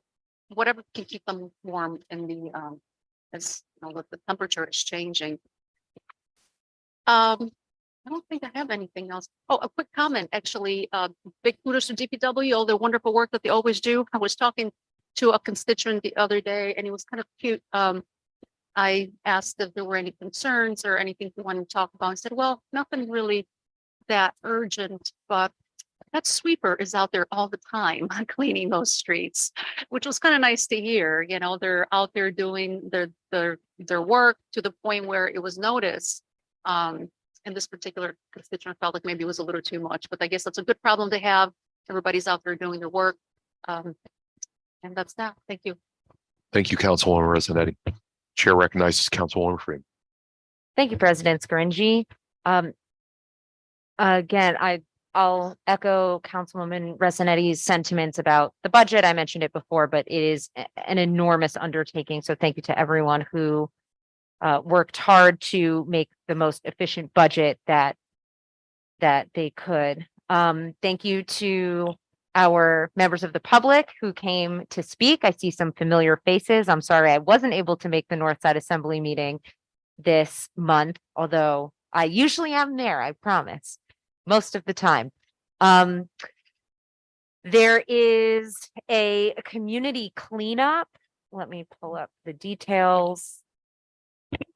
whatever can keep them warm in the as the temperature is changing. I don't think I have anything else. Oh, a quick comment, actually. Big kudos to DPW, all the wonderful work that they always do. I was talking to a constituent the other day, and it was kind of cute. I asked if there were any concerns or anything we wanted to talk about. I said, well, nothing really that urgent, but that sweeper is out there all the time cleaning those streets, which was kind of nice to hear. They're out there doing their work to the point where it was noticed. And this particular constituent felt like maybe it was a little too much, but I guess that's a good problem to have. Everybody's out there doing their work. And that's that. Thank you. Thank you, Councilwoman Resonetti. Chair recognizes Councilwoman Freeman. Thank you, President Scaringi. Again, I'll echo Councilwoman Resinetti's sentiments about the budget. I mentioned it before, but it is an enormous undertaking. So thank you to everyone who worked hard to make the most efficient budget that they could. Thank you to our members of the public who came to speak. I see some familiar faces. I'm sorry I wasn't able to make the Northside Assembly meeting this month, although I usually am there, I promise, most of the time. There is a community cleanup. Let me pull up the details.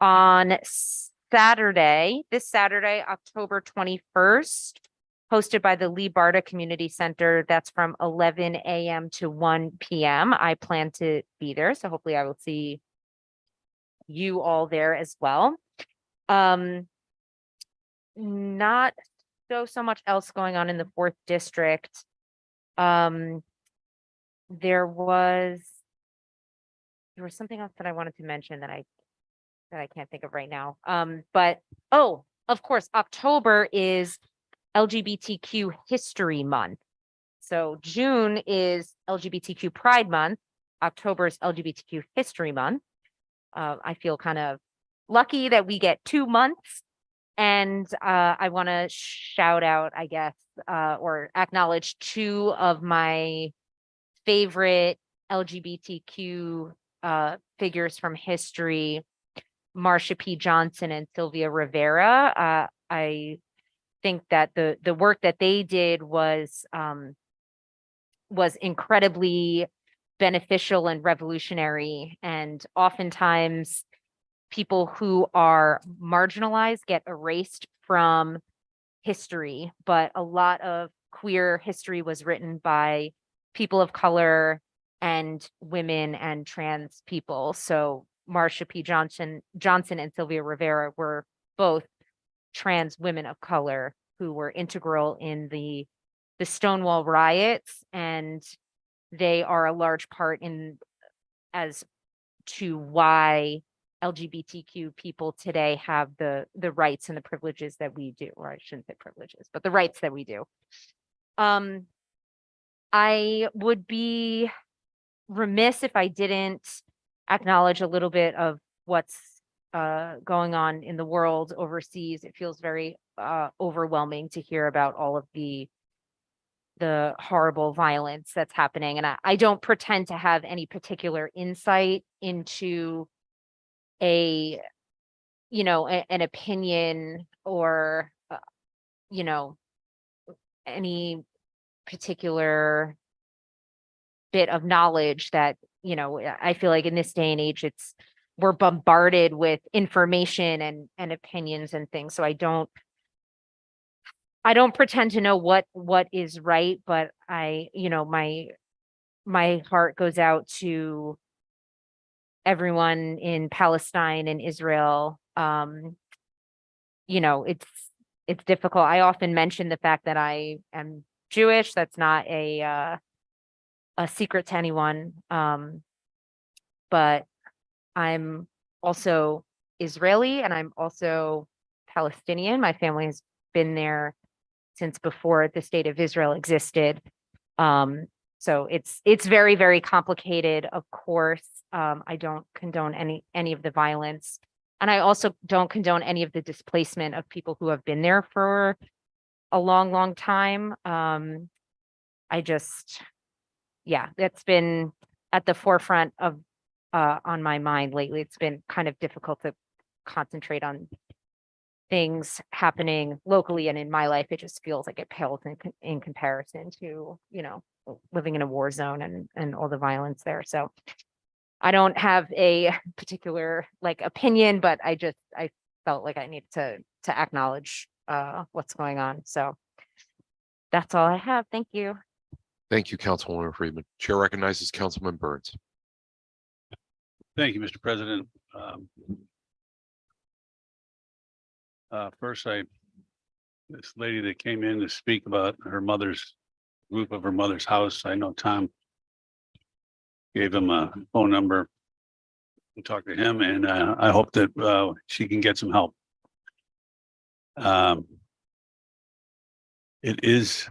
On Saturday, this Saturday, October 21st, hosted by the Lee Barta Community Center. That's from 11 a.m. to 1 p.m. I plan to be there, so hopefully I will see you all there as well. Not so much else going on in the 4th district. There was something else that I wanted to mention that I can't think of right now. But of course, October is LGBTQ History Month. So June is LGBTQ Pride Month. October is LGBTQ History Month. I feel kind of lucky that we get 2 months. And I want to shout out, I guess, or acknowledge 2 of my favorite LGBTQ figures from history, Marsha P. Johnson and Sylvia Rivera. I think that the work that they did was incredibly beneficial and revolutionary. And oftentimes people who are marginalized get erased from history, but a lot of queer history was written by people of color and women and trans people. So Marsha P. Johnson and Sylvia Rivera were both trans women of color who were integral in the Stonewall riots, and they are a large part in as to why LGBTQ people today have the rights and the privileges that we do, or I shouldn't say privileges, but the rights that we do. I would be remiss if I didn't acknowledge a little bit of what's going on in the world overseas. It feels very overwhelming to hear about all of the horrible violence that's happening. And I don't pretend to have any particular insight into an opinion or, any particular bit of knowledge that, I feel like in this day and age, we're bombarded with information and opinions and things. So I don't pretend to know what is right, but my heart goes out to everyone in Palestine and Israel. It's difficult. I often mention the fact that I am Jewish. That's not a secret to anyone. But I'm also Israeli and I'm also Palestinian. My family has been there since before the state of Israel existed. So it's very, very complicated, of course. I don't condone any of the violence. And I also don't condone any of the displacement of people who have been there for a long, long time. That's been at the forefront of on my mind lately. It's been kind of difficult to concentrate on things happening locally and in my life. It just feels like it pales in comparison to, living in a war zone and all the violence there. So I don't have a particular opinion, but I felt like I needed to acknowledge what's going on. So that's all I have. Thank you. Thank you, Councilwoman Freeman. Chair recognizes Councilman Burns. Thank you, Mr. President. First, this lady that came in to speak about her mother's roof of her mother's house. I know Tom gave him a phone number to talk to him, and I hope that she can get some help. It is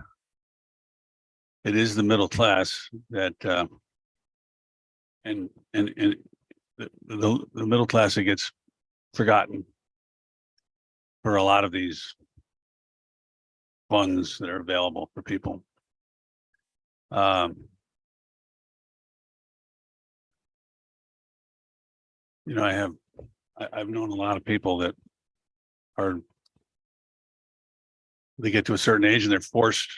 the middle class that and the middle class that gets forgotten for a lot of these funds that are available for people. You know, I've known a lot of people that they get to a certain age and they're forced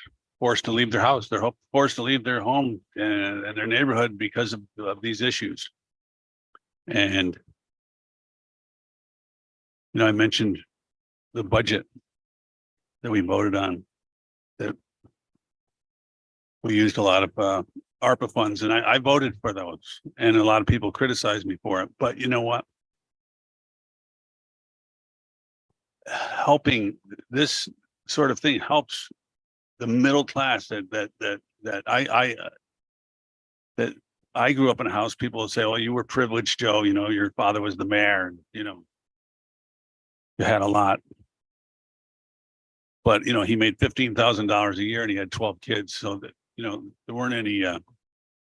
to leave their house. They're forced to leave their home and their neighborhood because of these issues. And, you know, I mentioned the budget that we voted on, that we used a lot of ARPA funds, and I voted for those, and a lot of people criticized me for it. But you know what? Helping this sort of thing helps the middle class that I grew up in a house. People would say, "Oh, you were privileged, Joe. You know, your father was the mayor, and you know, you had a lot." But you know, he made $15,000 a year, and he had 12 kids, so that you know there weren't any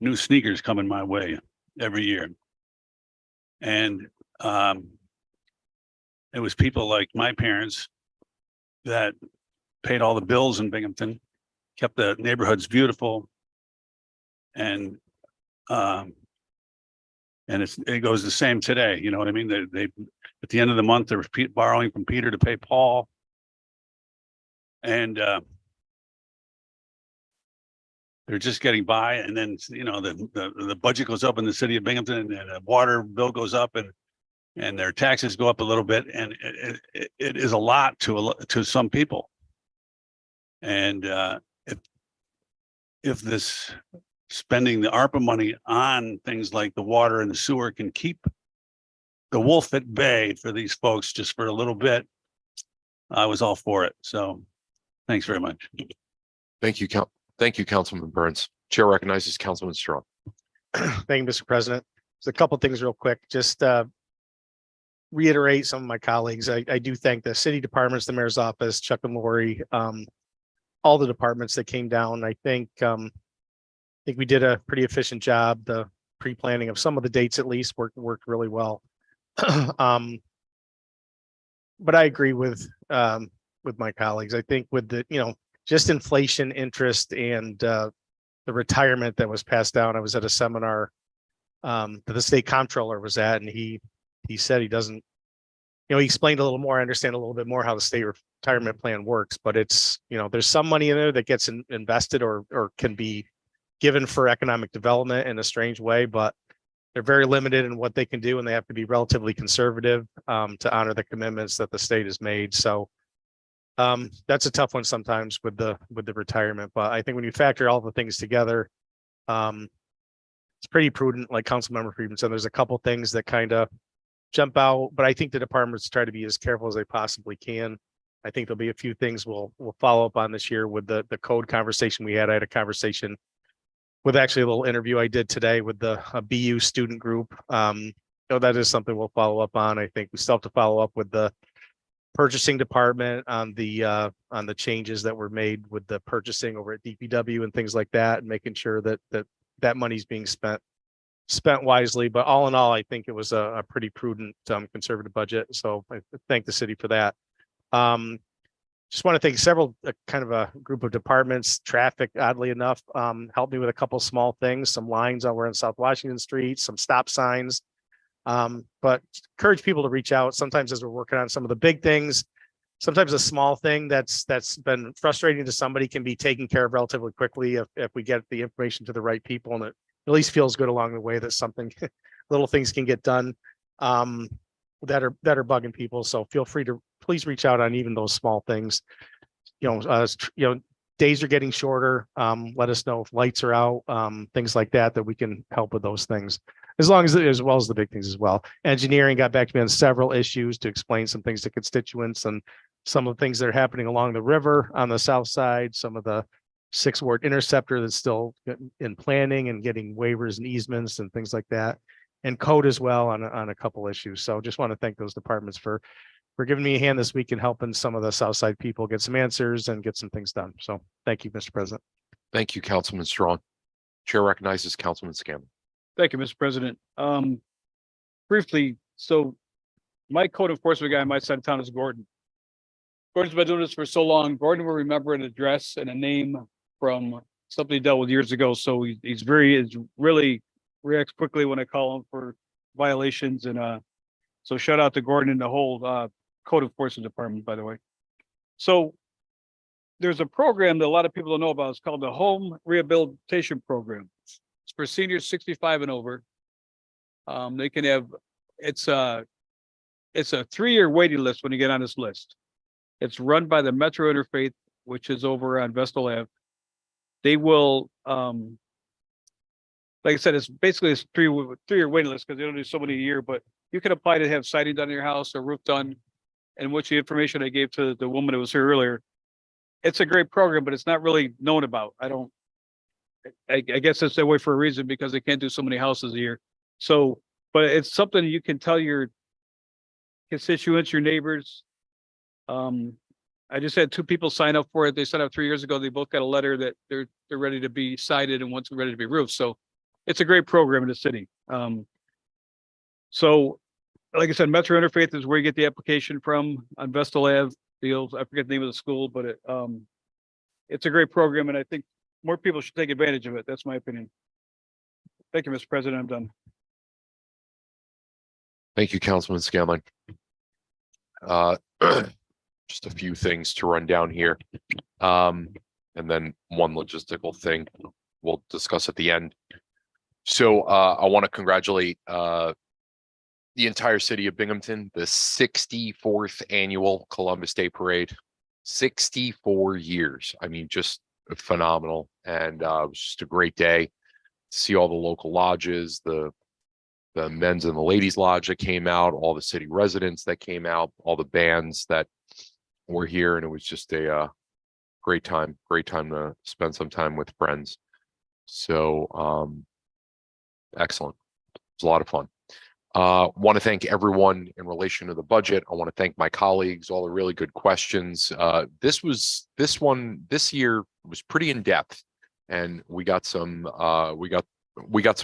new sneakers coming my way every year. And it was people like my parents that paid all the bills in Binghamton, kept the neighborhoods beautiful, and it goes the same today. You know what I mean? They at the end of the month they're borrowing from Peter to pay Paul, and they're just getting by. And then you know the budget goes up in the city of Binghamton, and the water bill goes up, and their taxes go up a little bit, and it is a lot to some people. And if this spending the ARPA money on things like the water and the sewer can keep the wolf at bay for these folks just for a little bit, I was all for it. So thanks very much. Thank you, Councilman Burns. Chair recognizes Councilman Strong. Thank you, Mr. President. There's a couple things real quick. Just reiterate some of my colleagues. I do thank the city departments, the mayor's office, Chuck and Lori, all the departments that came down. I think we did a pretty efficient job. The pre-planning of some of the dates at least worked really well. But I agree with my colleagues. I think with the, you know, just inflation, interest, and the retirement that was passed down. I was at a seminar that the state comptroller was at, and he said he doesn't, you know, he explained a little more. I understand a little bit more how the state retirement plan works, but it's, you know, there's some money in there that gets invested or can be given for economic development in a strange way, but they're very limited in what they can do, and they have to be relatively conservative to honor the commitments that the state has made. So that's a tough one sometimes with the retirement, but I think when you factor all the things together, it's pretty prudent. Like Councilmember Friedman said, there's a couple things that kind of jump out, but I think the departments try to be as careful as they possibly can. I think there'll be a few things we'll follow up on this year with the code conversation we had. I had a conversation with actually a little interview I did today with the BU student group. So that is something we'll follow up on. I think we still have to follow up with the purchasing department on the changes that were made with the purchasing over at DPW and things like that, and making sure that money's being spent wisely. But all in all, I think it was a pretty prudent conservative budget. So I thank the city for that. Just want to thank several kind of a group of departments. Traffic, oddly enough, helped me with a couple small things, some lines over on South Washington Street, some stop signs. But encourage people to reach out. Sometimes as we're working on some of the big things, sometimes a small thing that's been frustrating to somebody can be taken care of relatively quickly if we get the information to the right people, and it at least feels good along the way that something little things can get done that are bugging people. So feel free to please reach out on even those small things. You know, days are getting shorter. Let us know if lights are out, things like that we can help with those things. as well as the big things as well. Engineering got back to me on several issues to explain some things to constituents and some of the things that are happening along the river on the south side, some of the 6-ward interceptor that's still in planning and getting waivers and easements and things like that. And code as well on a couple issues. So just want to thank those departments for giving me a hand this week and helping some of the south side people get some answers and get some things done. So thank you, Mr. President. Thank you, Councilman Strong. Chair recognizes Councilman Scanlon. Thank you, Mr. President. Briefly, so my code enforcement guy on my side of town is Gordon. Gordon's been doing this for so long. Gordon will remember an address and a name from something he dealt with years ago. So he's really reacts quickly when I call him for violations. And so shout out to Gordon and the whole code enforcement department, by the way. So there's a program that a lot of people don't know about. It's called the Home Rehabilitation Program. It's for seniors 65 and over. They can have, it's a 3-year waiting list when you get on this list. It's run by the Metro Interfaith, which is over on Vestal Ave. They will, like I said, it's basically a 3-year waiting list because they don't do so many a year, but you can apply to have siding done in your house or roof done. And which the information I gave to the woman that was here earlier, it's a great program, but it's not really known about. I guess it's that way for a reason because they can't do so many houses a year. So, but it's something you can tell your constituents, your neighbors. I just had 2 people sign up for it. They signed up 3 years ago. They both got a letter that they're ready to be sided and one's ready to be roofed. So it's a great program in the city. So like I said, Metro Interfaith is where you get the application from on Vestal Ave. I forget the name of the school, but it's a great program. And I think more people should take advantage of it. That's my opinion. Thank you, Mr. President. I'm done. Thank you, Councilman Scanlon. Just a few things to run down here. And then one logistical thing we'll discuss at the end. So I want to congratulate the entire city of Binghamton, the 64th annual Columbus Day Parade. 64 years. I mean, just phenomenal. And it was just a great day to see all the local lodges, the men's and the ladies lodge that came out, all the city residents that came out, all the bands that were here. And it was just a great time to spend some time with friends. So excellent. It was a lot of fun. Want to thank everyone in relation to the budget. I want to thank my colleagues, all the really good questions. This year was pretty in depth, and we got some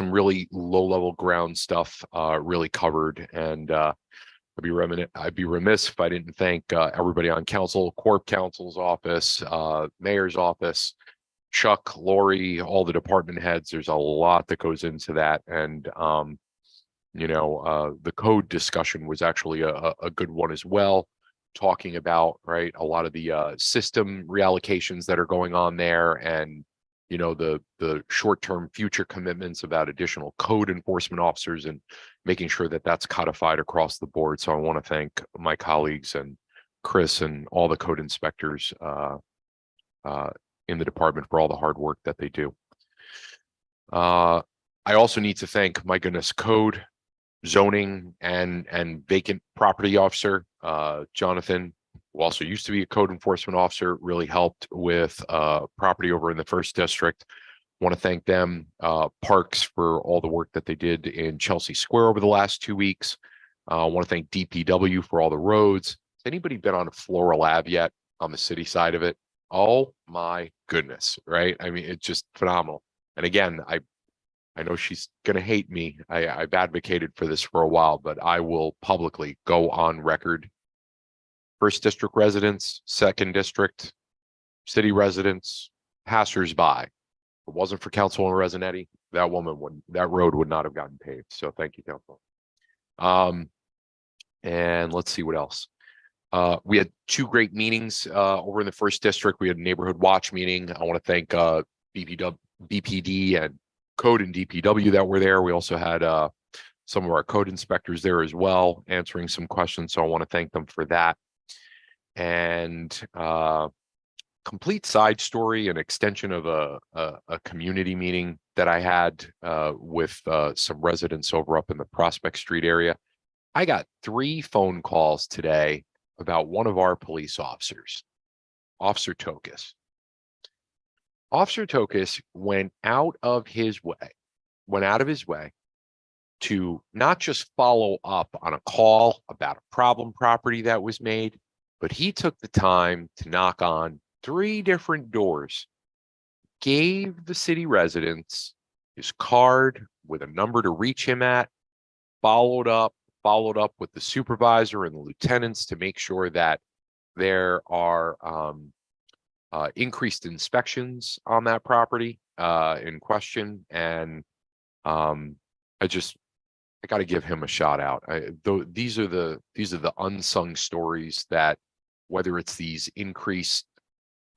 really low level ground stuff really covered. And I'd be remiss if I didn't thank everybody on council, Corp Counsel's office, Mayor's office, Chuck, Lori, all the department heads. There's a lot that goes into that, and the code discussion was actually a good one as well, talking about, right, a lot of the system reallocations that are going on there, and the short-term future commitments about additional code enforcement officers and making sure that that's codified across the board. So I want to thank my colleagues and Chris and all the code inspectors in the department for all the hard work that they do. I also need to thank, my goodness, code, zoning, and vacant property officer, Jonathan, who also used to be a code enforcement officer, really helped with property over in the 1st District. Want to thank them, Parks, for all the work that they did in Chelsea Square over the last 2 weeks. I want to thank DPW for all the roads. Has anybody been on Floral Ave yet on the city side of it? Oh my goodness, right? I mean, it's just phenomenal. And again, I know she's going to hate me. I've advocated for this for a while, but I will publicly go on record. 1st District residents, 2nd District, city residents, passersby. If it wasn't for Councilwoman Resinetti, that road would not have gotten paved. So thank you, Council. And let's see what else. We had 2 great meetings over in the 1st District. We had a neighborhood watch meeting. I want to thank BPD and code and DPW that were there. We also had some of our code inspectors there as well, answering some questions. So I want to thank them for that. And a complete side story, an extension of a community meeting that I had with some residents over up in the Prospect Street area. I got 3 phone calls today about one of our police officers, Officer Tokus. Officer Tokus went out of his way to not just follow up on a call about a problem property that was made, but he took the time to knock on 3 different doors, gave the city residents his card with a number to reach him at, followed up with the supervisor and the lieutenants to make sure that there are increased inspections on that property in question. And I got to give him a shout out. These are the unsung stories that, whether it's these increased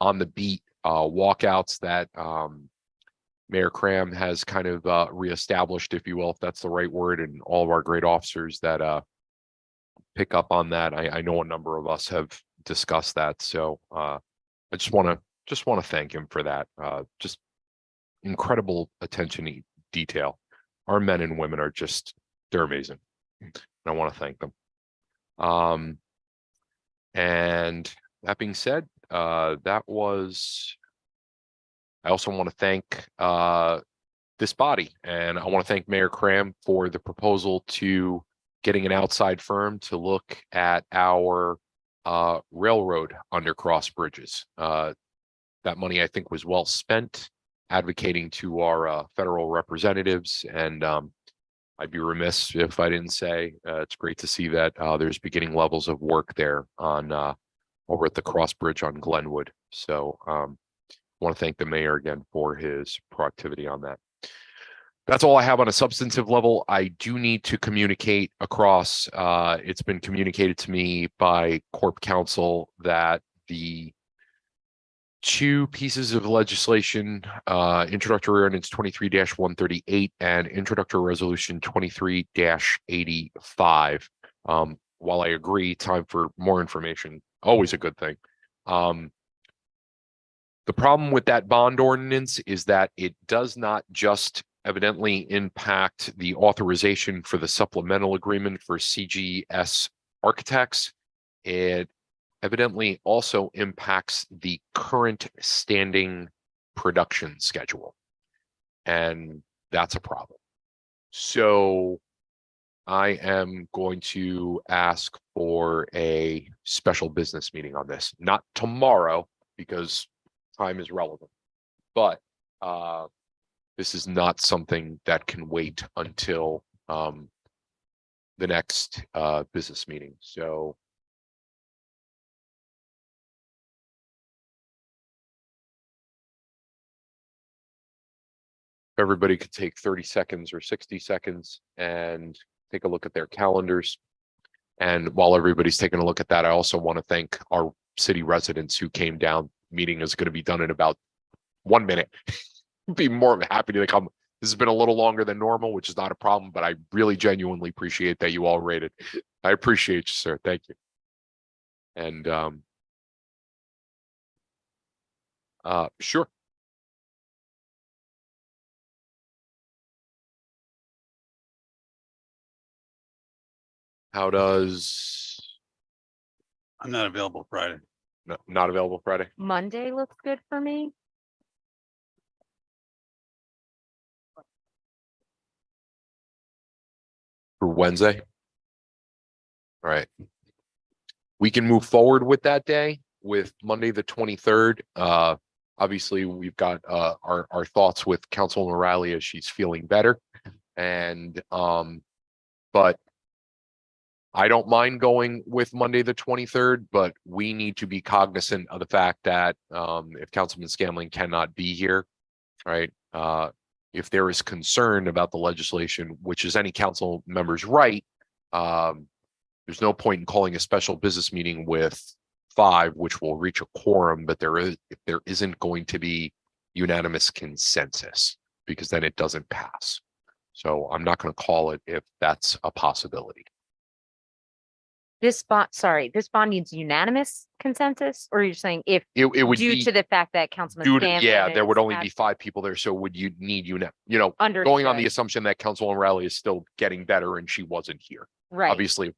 on the beat walkouts that Mayor Cram has kind of reestablished, if you will, if that's the right word, and all of our great officers that pick up on that. I know a number of us have discussed that, so I just want to thank him for that. Just incredible attention to detail. Our men and women are they're amazing, and I want to thank them. And that being said, I also want to thank this body, and I want to thank Mayor Cram for the proposal to getting an outside firm to look at our railroad undercross bridges. That money, I think, was well spent advocating to our federal representatives, and I'd be remiss if I didn't say it's great to see that there's beginning levels of work there on over at the cross bridge on Glenwood. So I want to thank the mayor again for his proactivity on that. That's all I have on a substantive level. I do need to communicate across. It's been communicated to me by Corp Counsel that the 2 pieces of legislation, introductory ordinance 23-138 and introductory resolution 23-85. While I agree, time for more information, always a good thing. The problem with that bond ordinance is that it does not just evidently impact the authorization for the supplemental agreement for CGS Architects. It evidently also impacts the current standing production schedule. And that's a problem. So I am going to ask for a special business meeting on this, not tomorrow because time is relevant, but this is not something that can wait until the next business meeting. So everybody could take 30 seconds or 60 seconds and take a look at their calendars. And while everybody's taking a look at that, I also want to thank our city residents who came down. Meeting is going to be done in about 1 minute. Be more than happy to come. This has been a little longer than normal, which is not a problem, but I really genuinely appreciate that you all rated. I appreciate you, sir. Thank you. And sure. How does I'm not available Friday. no, not available Friday? Monday looks good for me. For Wednesday? All right. We can move forward with that day, with Monday, the 23rd. Obviously, we've got our thoughts with Councilwoman Riley as she's feeling better. And but I don't mind going with Monday, the 23rd, but we need to be cognizant of the fact that if Councilman Scanlon cannot be here, right? If there is concern about the legislation, which is any council member's right, there's no point in calling a special business meeting with 5, which will reach a quorum, but if there isn't going to be unanimous consensus, because then it doesn't pass. So I'm not going to call it if that's a possibility. this bond, sorry, this bond needs unanimous consensus, or you're saying if It would due be to the fact that Councilman due to, Scanlon yeah, there would is only be abs- 5 people there. So would you need, going on the understood, assumption that Councilwoman Riley is still getting better and she wasn't here. right. Obviously, of